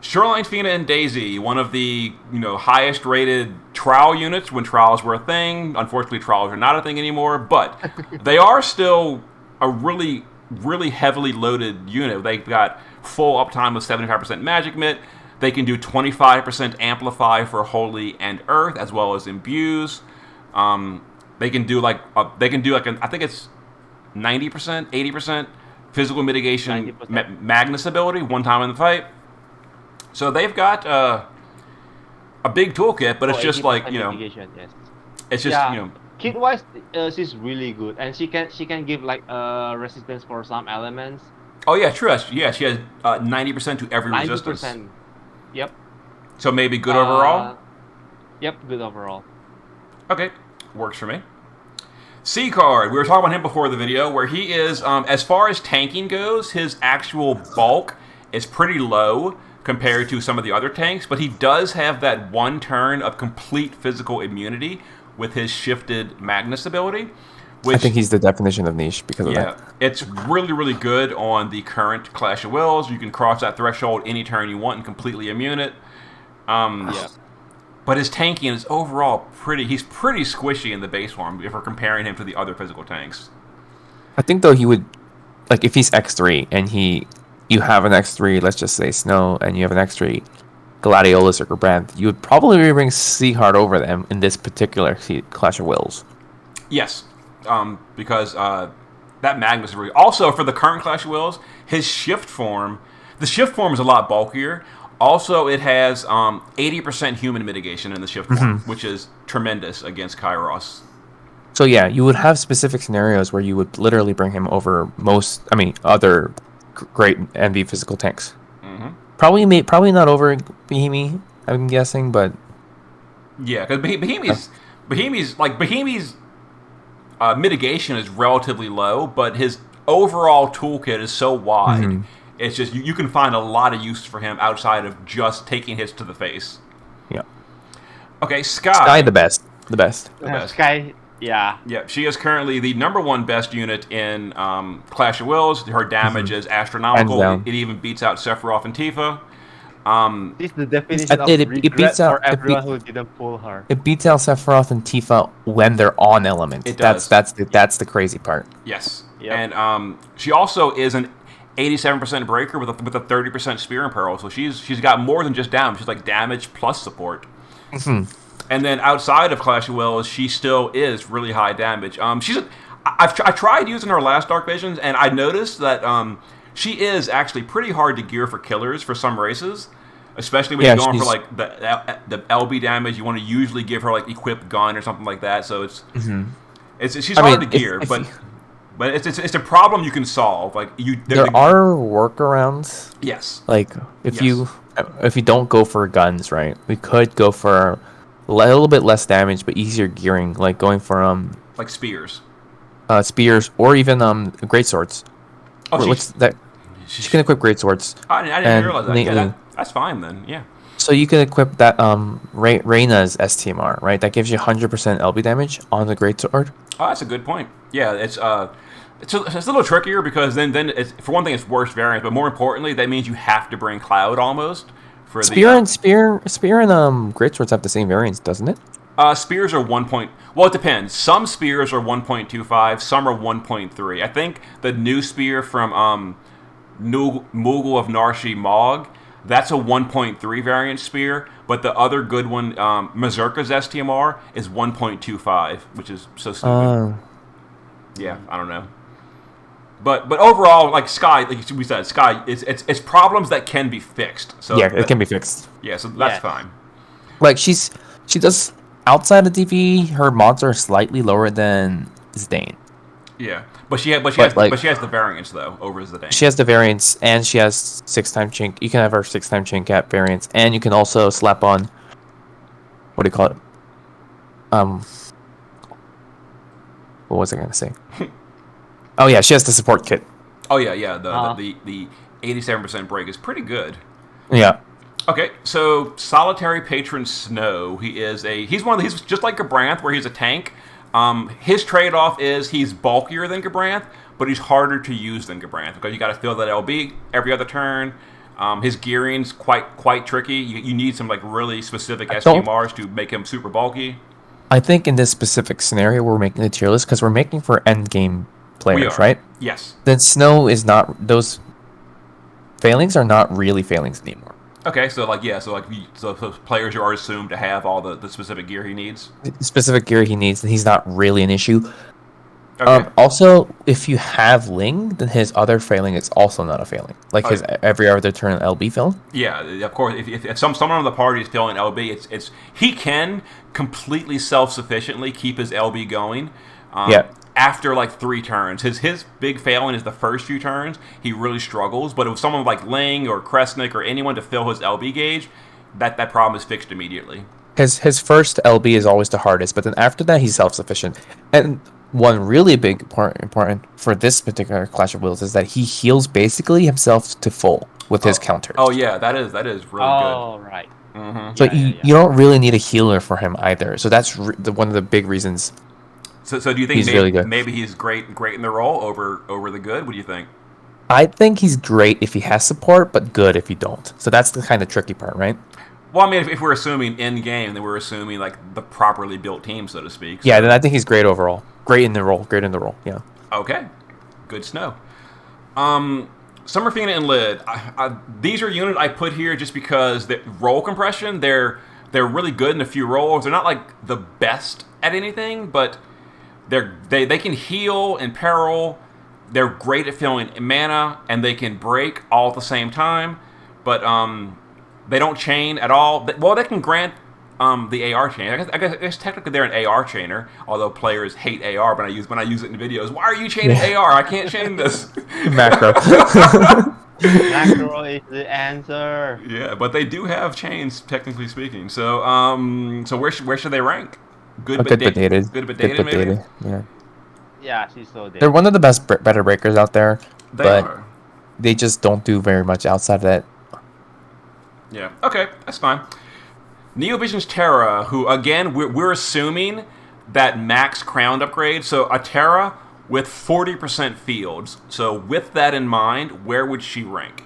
Shoreline Fina and Daisy, one of the highest rated trial units when trials were a thing. Unfortunately, trials are not a thing anymore, but they are still a really heavily loaded unit. They've got full uptime with 75% magic mitt. They can do 25% amplify for Holy and Earth as well as imbues. They can do I think it's 90%, 80% physical mitigation
90%.
Magnus ability one time in the fight. So they've got a big toolkit, but it's just like, you know,
mitigation, yes.
it's just, you know,
kit wise, she's really good, and she can give like resistance for some elements.
oh yeah, true. Yeah, she has 90% to every
90%.
resistance.
Yep.
So maybe good overall.
Yep, good overall.
Okay, works for me. C card. We were talking about him before the video, where he is, as far as tanking goes, his actual bulk is pretty low compared to some of the other tanks, but he does have that one turn of complete physical immunity with his shifted Magnus ability. Which,
I think he's the definition of niche because of
yeah,
that.
it's really, really good on the current Clash of Wills. You can cross that threshold any turn you want and completely immune it.
Yeah.
But his tanking is overall he's pretty squishy in the base form if we're comparing him to the other physical tanks.
I think though he would, like if he's X3 and you have an X3, let's just say Snow, and you have an X3 Gladiolus or Gerbrand, you would probably bring Seahard over them in this particular Clash of Wills.
Yes, because that Magnus is really... Also, for the current Clash of Wills, his shift form... The shift form is a lot bulkier. Also, it has 80% human mitigation in the shift form, which is tremendous against Kairos.
So yeah, you would have specific scenarios where you would literally bring him over other great NV physical tanks.
Mm-hmm.
Probably not over Bohemi, I'm guessing, but...
Yeah, because Bohemi's mitigation is relatively low, but his overall toolkit is so wide. Mm-hmm. It's just you can find a lot of use for him outside of just taking hits to the face.
Yeah.
Okay, Sky.
Sky the best.
Sky, yeah.
Yeah, she is currently the #1 best unit in Clash of Wills. Her damage is astronomical. It even beats out Sephiroth and Tifa.
This is the definition of regret
beats out,
for everyone who didn't pull her.
It beats out Sephiroth and Tifa when they're on element.
It does.
That's the crazy part.
Yes.
Yep.
And she also is an 87% breaker with a 30% spear and pearl. So she's got more than just damage. She's like damage plus support.
Mm-hmm.
And then outside of Clash of Wills, she still is really high damage. I tried using her last Dark Visions, and I noticed that she is actually pretty hard to gear for killers for some races, especially when you're going for like the LB damage. You want to usually give her like equipped gun or something like that. So she's hard to gear, but it's a problem you can solve. Like
there are workarounds.
Yes.
Like if you don't go for guns, right? We could go for a little bit less damage but easier gearing, like going for
like spears,
or even great swords.
Oh,
what's that? She can equip great swords.
I didn't realize that. Yeah, that's fine then. Yeah.
So you can equip that Reyna's STMR, right? That gives you 100% LB damage on the great sword.
Oh, that's a good point. Yeah, it's a little trickier because then it's, for one thing, it's worse variant, but more importantly, that means you have to bring Cloud almost for
spear and greatswords have the same variants, doesn't it?
Spears are 1. Well, it depends. Some spears are 1.25, some are 1.3. I think the new spear from Mughal of Narshi Mog, that's a 1.3 variant spear, but the other good one, Mazurka's STMR, is 1.25, which is so stupid. Yeah, I don't know. But overall, like Sky, like we said, Sky, it's problems that can be fixed. So
yeah, it can be fixed.
Yeah, so that's fine.
Like she does outside of DV, her mods are slightly lower than Zidane.
Yeah, but she has the variance though over Zidane.
She has the variance, and she has 6-time chink. You can have her 6-time chink cap variance, and you can also slap on. What do you call it? What was I gonna say? Oh yeah, she has the support kit.
Oh yeah. The 87% break is pretty good.
Yeah.
Okay, so Solitary Patron Snow. He's just like Gerbrand, where he's a tank. His trade-off is he's bulkier than Gerbrand, but he's harder to use than Gerbrand because you got to fill that LB every other turn. His gearing's quite tricky. You need some like really specific STMRs to make him super bulky.
I think in this specific scenario, we're making the tier list because we're making for end game players, right?
Yes.
Then Snow is not, those failings are not really failings anymore.
Okay, so players are assumed to have all the specific gear he needs.
Specific gear he needs, and he's not really an issue.
Okay.
Also, if you have Ling, then his other failing is also not a failing. Like his every other turn LB failing.
Yeah, of course. If someone on the party is failing LB, it's he can completely self-sufficiently keep his LB going. After like 3 turns, his big failing is the first few turns. He really struggles, but if someone like Ling or Crest Nick or anyone to fill his LB gauge, that problem is fixed immediately.
His first LB is always the hardest, but then after that he's self-sufficient. And one really big important for this particular Clash of Wills is that he heals basically himself to full with his counters.
Oh yeah, that is really good.
Oh right.
Mm-hmm.
So you don't really need a healer for him either. So that's one of the big reasons.
So do you think
he's really good?
Maybe he's great in the role over the good? What do you think?
I think he's great if he has support, but good if you don't. So that's the kind of tricky part, right?
Well, I mean, if we're assuming in game, then we're assuming like the properly built team, so to speak. So.
Yeah, then I think he's great overall. Great in the role. Yeah.
Okay, good to know. Summer Fina and Lid. These are units I put here just because the role compression. They're really good in a few roles. They're not like the best at anything, but they can heal in peril. They're great at filling mana, and they can break all at the same time. But they don't chain at all. Well, they can grant the AR chain. I guess technically they're an AR chainer, although players hate AR when I use it in videos. Why are you chaining AR? I can't chain this.
Macro.
Macro is the answer.
Yeah, but they do have chains, technically speaking. So where should they rank? Good but dated. Good but dated, maybe?
Yeah.
Yeah, she's so dated.
They're one of the best better breakers out there,
but
they just don't do very much outside of that.
Yeah. Okay, that's fine. Neovision's Terra, who again we're assuming that max crowned upgrade. So a Terra with 40% fields. So with that in mind, where would she rank?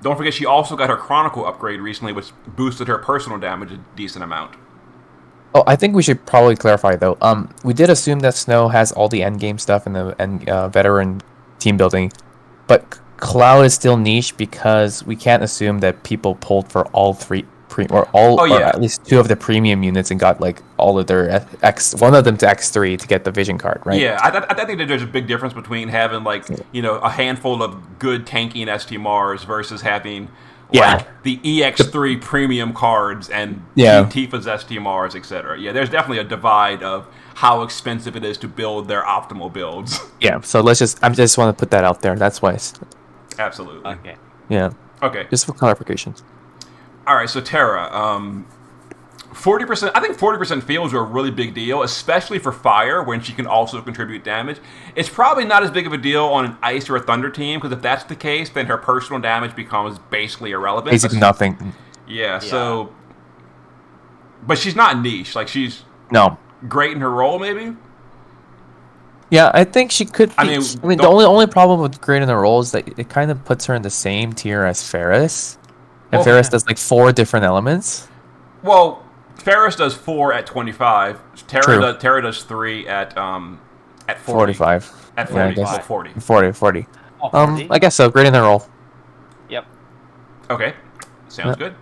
Don't forget she also got her Chronicle upgrade recently, which boosted her personal damage a decent amount.
Oh, I think we should probably clarify though. We did assume that Snow has all the end game stuff and the veteran team building, but Cloud is still niche because we can't assume that people pulled for all 3 or at least 2 of the premium units and got like all of their one of them to X3 to get the vision card, right?
Yeah, I think that there's a big difference between having like a handful of good tanking STMRs versus having the EX3 premium cards and Tifa's STMRs, etc. Yeah, there's definitely a divide of how expensive it is to build their optimal builds.
Yeah, so I just want to put that out there. That's why.
Absolutely.
Okay.
Yeah.
Okay.
Just for clarification.
All right, so Terra, 40%. I think 40% fields are a really big deal, especially for fire when she can also contribute damage. It's probably not as big of a deal on an ice or a thunder team because if that's the case, then her personal damage becomes basically irrelevant.
Basically nothing.
Yeah. So, but she's not niche. Like she's great in her role, maybe.
Yeah, I think she could. I mean the only problem with great in the role is that it kind of puts her in the same tier as Ferris. And Ferris does like 4 different elements.
Well, Ferris does 4 at 25. Terra does 3 at 40.
45.
At 40. Yeah, 40.
40. I guess so. Great in the role.
Yep.
Okay. Sounds good.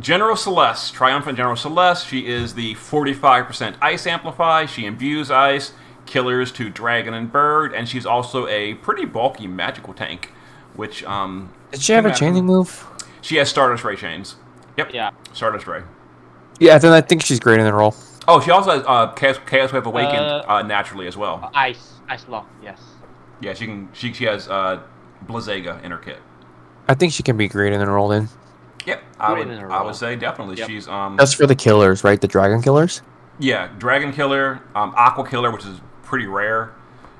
General Celeste, Triumphant General Celeste. She is the 45% Ice Amplify. She imbues ice, killers to Dragon and Bird, and she's also a pretty bulky magical tank. Which
did she have a chaining move?
She has Stardust Ray chains. Yep.
Yeah.
Stardust Ray.
Yeah, then I think she's great in the role.
Oh, she also has Chaos Wave Awakened naturally as well.
Ice Lock, yes.
Yeah, she can. She has Blazega in her kit.
I think she can be great in the role then.
Yep, I would say definitely. Yep. She's
that's for the killers, right? The dragon killers.
Yeah, dragon killer, aqua killer, which is pretty rare.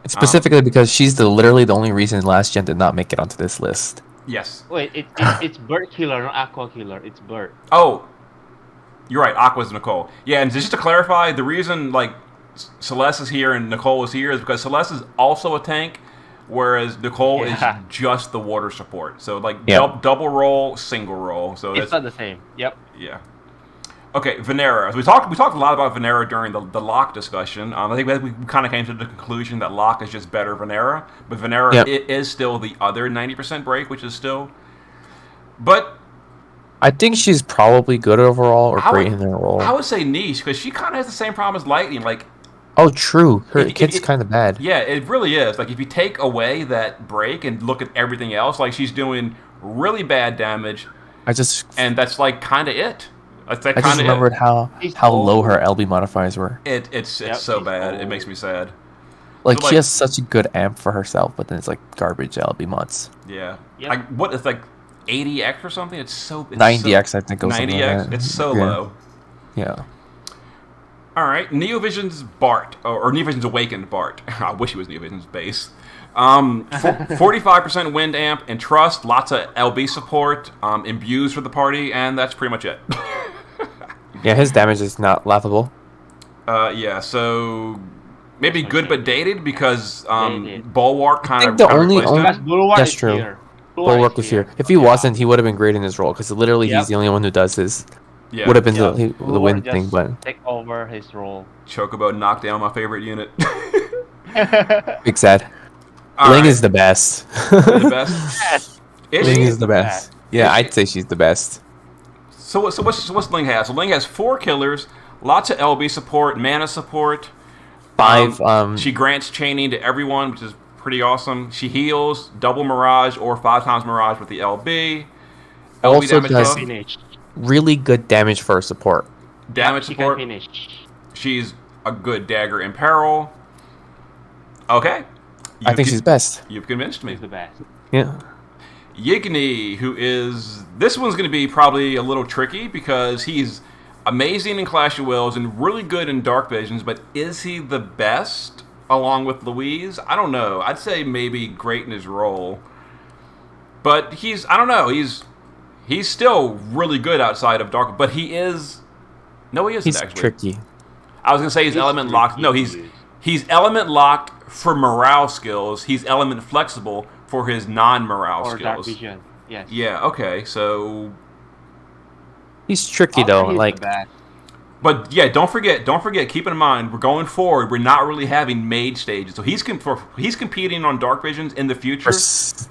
It's specifically because she's literally the only reason last gen did not make it onto this list.
Yes.
Wait, it's bird killer, not aqua killer. It's bird.
Oh, you're right. Aqua's Nicole. Yeah, and just to clarify, the reason like Celeste is here and Nicole is here is because Celeste is also a tank, whereas Nicole is just the water support. So like double roll, single roll. So
it's not the same. Yep.
Yeah. Okay, Venera. So we talked a lot about Venera during the Locke discussion. I think we kind of came to the conclusion that Locke is just better Venera, but Venera is still the other 90% break, which is still. But
I think she's probably good overall or great in their role.
I would say niche because she kind of has the same problem as Lightning. Like
Oh, true. Her
If-
kit's
if-
kind of bad.
Yeah, it really is. Like if you take away that break and look at everything else, like she's doing really bad damage,
I just
and that's like kind of it. That's
I just
kind of
remembered
it.
how low her LB modifiers were.
It's
Yep,
so
she's
bad. It
old.
makes me sad.
Like
So,
she has such a good amp for herself, but then it's like garbage LB mods.
Yeah.
Yep.
Like what? It's like 80x or something. It's
90x, I think. Or something
90x.
like that.
It's so
Yeah.
low.
Yeah.
All right, Neovision's Bart, or Neovision's Awakened Bart. I wish he was Neovision's base. 45% wind amp and trust, lots of LB support, imbues for the party, and that's pretty much it.
Yeah, his damage is not laughable.
Yeah, so maybe
That's
good
okay.
but dated because
Dated.
Bulwark kind of
the only-
replaced
Because
him.
Bulwark
That's
is
true.
here.
Bulwark was here. If he wasn't, he would have been great in his role because literally
Yep.
he's the only one who does his.
Yeah,
Would have been
Yeah.
the
Bulwark
win
just
thing, but
take over his role.
Chocobo knocked down my favorite unit.
big sad.
All
Ling
right,
is the best.
the best. Is
Ling
she?
is the best. Yeah,
Is she?
I'd say she's the best.
So what's Ling has? So Ling has 4 killers, lots of LB support, mana support.
5.
She grants chaining to everyone, which is pretty awesome. She heals, double Mirage or 5 times Mirage with the LB. LB
Also
damage
does-
buff,
Finish.
really good damage for support.
damage
She can
support.
finish.
She's a good dagger in peril. Okay.
I think she's best.
You've convinced me.
She's the best.
Yeah.
Yigny, who is... This one's going to be probably a little tricky because he's amazing in Clash of Wills and really good in Dark Visions, but is he the best along with Louise? I don't know. I'd say maybe great in his role. But he's... I don't know. He's still really good outside of Dark... But he is... No, he isn't
He's
actually.
tricky.
I was going to say he's element locked. No, he's element locked for morale skills. He's element flexible for his non-morale
Or Dark
skills.
Vision. Yes.
Yeah, okay, so...
He's tricky
I'll say
though.
he's
Like
the best.
But yeah, don't forget, keep in mind, we're going forward, we're not really having mage stages. So he's competing on Dark Visions in the future.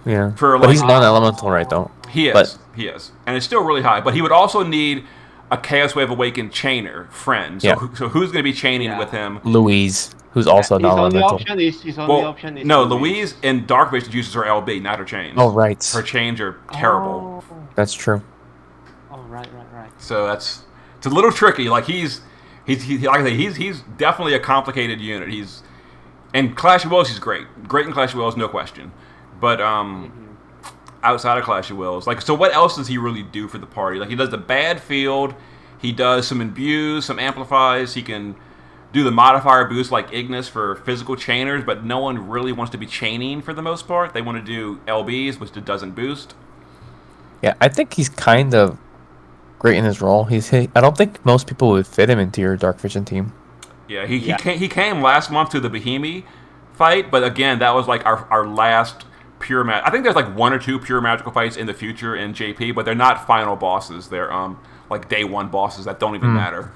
yeah.
For,
But
like-
he's non-elemental, right? Though.
He is.
But-
He is. And it's still really high. But he would also need a Chaos Wave Awakened chainer friend. So,
Yeah.
so who's going to be chaining
Yeah.
with him?
Louise, who's also
His only
non-elemental.
option is his only
Well,
option is
no, Louise in Dark Visions uses her LB, not her chains.
Oh right.
Her chains are terrible.
That's true.
Oh, right.
So it's a little tricky. Like he's like I say, he's definitely a complicated unit. He's in Clash of Wills, he's great in Clash of Wills, no question. But outside of Clash of Wills, like, so what else does he really do for the party? Like he does the bad field, he does some imbues, some amplifies. He can do the modifier boost like Ignis for physical chainers, but no one really wants to be chaining for the most part. They want to do LBs, which it doesn't boost.
Yeah, I think he's kind of great in his role. I don't think most people would fit him into your Dark Vision team.
Yeah, he came last month to the Bohemi fight, but again, that was like our last pure match. I think there's like 1 or 2 pure magical fights in the future in JP, but they're not final bosses. They're like day 1 bosses that don't even matter.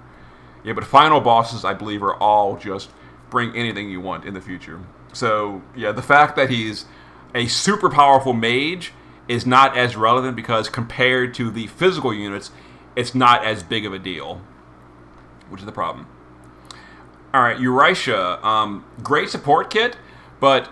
Yeah, but final bosses, I believe, are all just bring anything you want in the future. So yeah, the fact that he's a super powerful mage is not as relevant because compared to the physical units, it's not as big of a deal, which is the problem. All right, Uraisha, great support kit, but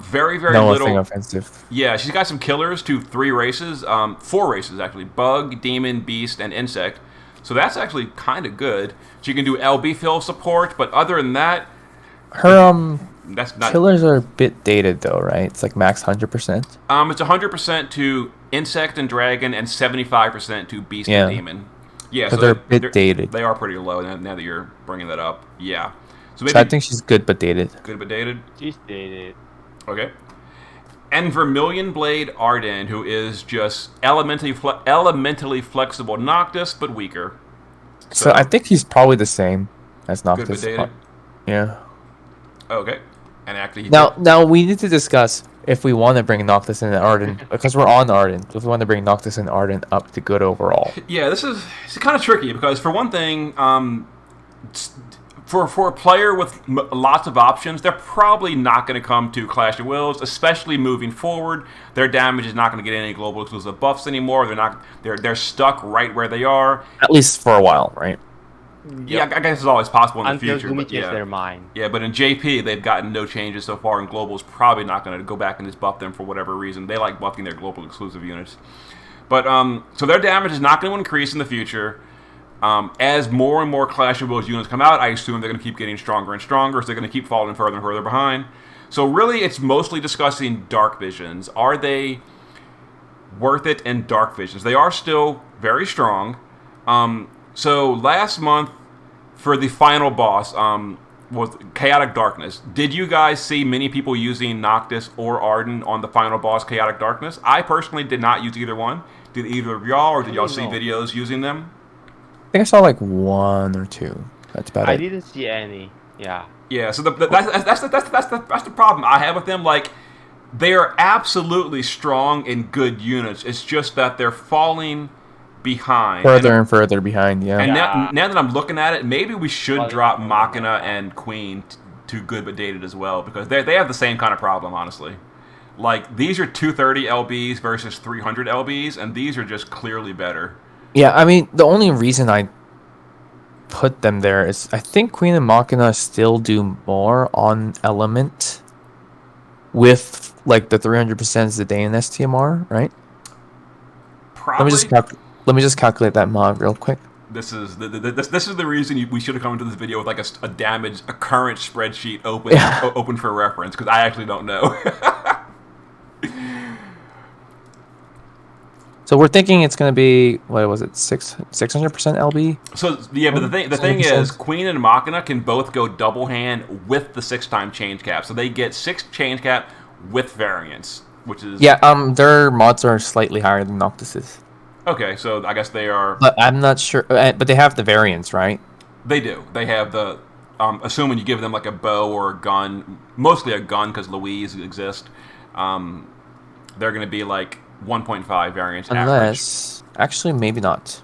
very
No
little.
thing offensive.
Yeah, she's got some killers to 3 races, 4 races actually: bug, demon, beast, and insect. So that's actually kind of good. She can do LB fill support, but other than that,
Her
that's not.
killers are a bit dated though, right? It's like max 100%.
It's 100% to insect and dragon, and 75% to beast
Yeah.
and demon. Yeah,
So they're a bit dated.
They are pretty low now that you're bringing that up. Yeah. So maybe
So I think she's good but dated.
good but dated.
She's dated.
Okay. And Vermilion Blade Arden, who is just elementally flexible Noctis, but weaker.
So I think he's probably the same as
Good
Noctis.
but dated.
Yeah.
Okay. And actually, he
Now we need to discuss if we want to bring Noctis and Arden because we're on Arden. If we want to bring Noctis and Arden up to good overall.
yeah, it's kind of tricky because for one thing, for a player with lots of options, they're probably not going to come to Clash of Wills, especially moving forward. Their damage is not going to get any global exclusive buffs anymore. They're stuck right where they are.
At least for a while, right?
Yeah, I guess it's always possible in the
Until
future.
Gumi
But
change
yeah.
their mind.
Yeah, but in JP, they've gotten no changes so far, and Global's probably not going to go back and just buff them for whatever reason. They like buffing their global exclusive units. But, so their damage is not going to increase in the future. As more and more Clash of Wills units come out, I assume they're going to keep getting stronger and stronger, so they're going to keep falling further and further behind. So really, it's mostly discussing Dark Visions. Are they worth it in Dark Visions? They are still very strong. So last month, for the final boss, was Chaotic Darkness. Did you guys see many people using Noctis or Arden on the final boss, Chaotic Darkness? I personally did not use either one. Did either of y'all, or did y'all see videos using them?
I think I saw like 1 or 2. That's about it.
I didn't see any. Yeah.
Yeah, so that's the problem I have with them. Like, they are absolutely strong and good units. It's just that they're falling behind.
Further and further behind, yeah.
And now that I'm looking at it, maybe we should drop Machina and Queen to good but dated as well, because they have the same kind of problem, honestly. Like, these are 230 LBs versus 300 LBs, and these are just clearly better.
Yeah, I mean, the only reason I put them there is I think Queen and Machina still do more on Element with, like, the 300% Zidane and STMR, right?
Probably.
Let me just calculate that mod real quick.
This is the reason we should have come into this video with like a current spreadsheet open for reference, because I actually don't know.
So we're thinking it's going to be, what was it, 600% LB?
So yeah, but the thing is, Queen and Machina can both go double hand with the 6-time change cap, so they get 6 change cap with variance, which is
their mods are slightly higher than Noctis's.
Okay, so I guess they are.
But I'm not sure. But they have the variants, right?
They do. They have the. Assuming you give them like a bow or a gun, mostly a gun because Louise exists. They're going to be like 1.5 variants.
Unless, actually, maybe not.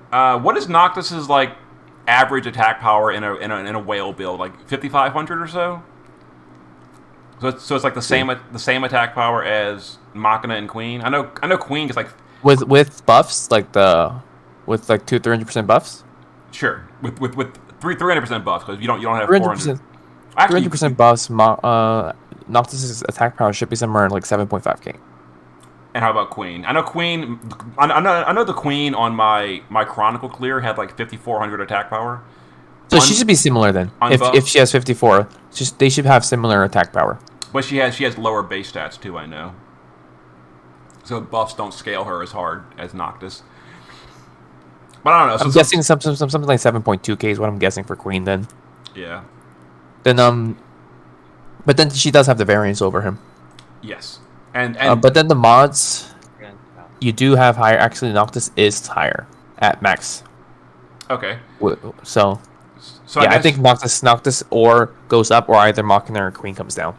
What is Noctis's like average attack power in a whale build? Like 5,500 or so. So it's like the same attack power as Machina and Queen. I know Queen gets like
with buffs like with like 300% buffs.
Sure, with 300% buffs, because you don't have
300%. 300% buffs. Noctis's attack power should be somewhere like 7.5k.
And how about Queen? I know Queen. I know the Queen on my Chronicle clear had like 5,400 attack power.
So she should be similar then. If she has 54, they should have similar attack power.
But she has lower base stats too, I know. So buffs don't scale her as hard as Noctis. But I don't know.
I'm guessing something like 7.2k is what I'm guessing for Queen then.
Yeah.
Then but then she does have the variance over him.
Yes. And
but then the mods, you do have higher. Actually, Noctis is higher at max.
Okay.
So
yeah,
I think Noctis or goes up, or either Machina or Queen comes down.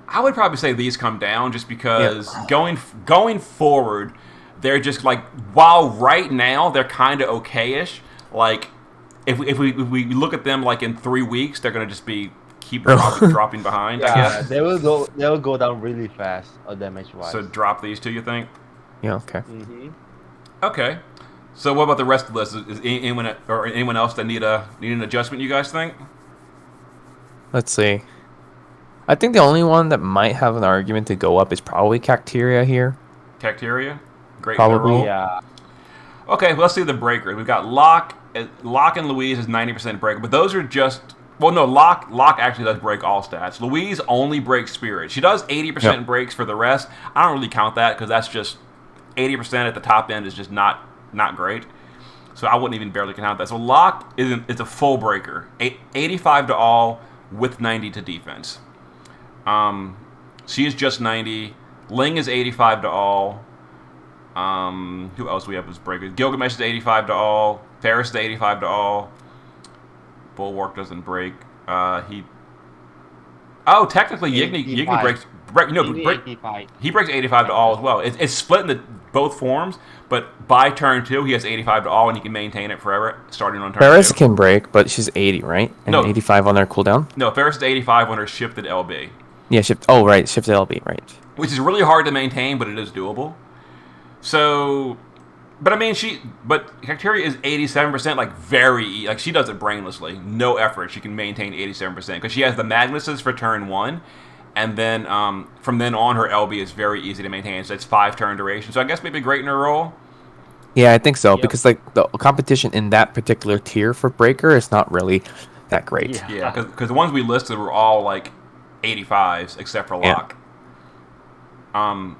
I would probably say these come down just because going forward, they're just like, while right now they're kind of okay-ish, like if we look at them like in 3 weeks, they're gonna just keep dropping behind.
Yeah,
I guess
they will go down really fast damage wise.
So drop these two, you think?
Yeah. Okay.
Mm-hmm.
Okay. So what about the rest of the list? Is anyone else that need an adjustment, you guys think?
Let's see. I think the only one that might have an argument to go up is probably Cacteria here.
Cacteria? Great.
Probably.
Yeah.
Okay, well, let's see the breakers. We've got Locke and Louise is 90% breaker, but those are just... Well, no, Locke actually does break all stats. Louise only breaks Spirit. She does 80% breaks for the rest. I don't really count that because that's just... 80% at the top end is just not great. So I wouldn't even barely count that. So Locke is a full breaker. 85 to all with 90 to defense. She is just 90. Ling is 85 to all. Who else we have as breakers? Gilgamesh is 85 to all. Ferris is 85 to all. Bulwark doesn't break. Technically Yigny breaks. He breaks 85 to all as well. It's split into both forms, but by turn 2 he has 85 to all and he can maintain it forever, starting on turn 2.
Ferris can break, but she's 80, right? And
No.
85 on their cooldown.
No, Ferris is 85 on her shifted LB.
Yeah, shift. Oh, right, shifted LB, right?
Which is really hard to maintain, but it is doable. So But I mean, but Cacteria is 87%, like like she does it brainlessly, no effort. She can maintain 87% because she has the Magnuses for turn 1, and then from then on her LB is very easy to maintain. So it's 5 turn duration. So I guess maybe great in her role.
Yeah, I think so because like the competition in that particular tier for Breaker is not really that great.
Yeah, because the ones we listed were all like 85s except for Locke. And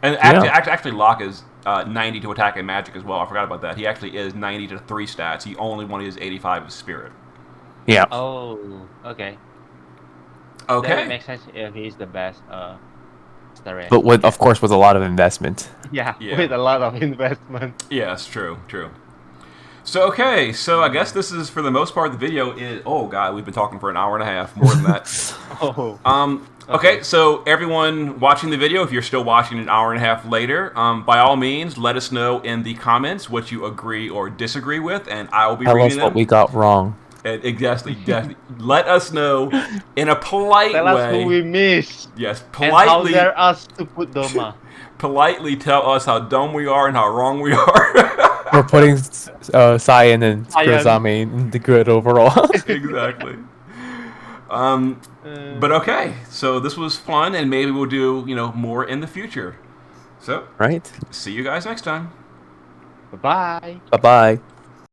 actually Locke is 90 to attack and magic as well. I forgot about that. He actually is 90 to 3 stats. He only one is 85 of spirit.
Yeah.
Oh, okay.
Okay.
That makes sense if he's the best.
But of course, with a lot of investment.
Yeah, with a lot of investment.
Yes, true. So, okay, so I guess this is, for the most part, the video is... Oh, God, we've been talking for an hour and a half, more than that. Okay, so everyone watching the video, if you're still watching an hour and a half later, by all means, let us know in the comments what you agree or disagree with, and I will be reading them.
Tell us what we got wrong.
Exactly. Let us know in a polite way.
Tell us who we missed.
Yes, politely.
And how dare us to put Doma.
Politely tell us how dumb we are and how wrong we are.
We're putting Scion and Kurosawa in the good overall.
Exactly. But okay, so this was fun, and maybe we'll do more in the future. So,
right.
See you guys next time.
Bye-bye.
Bye-bye.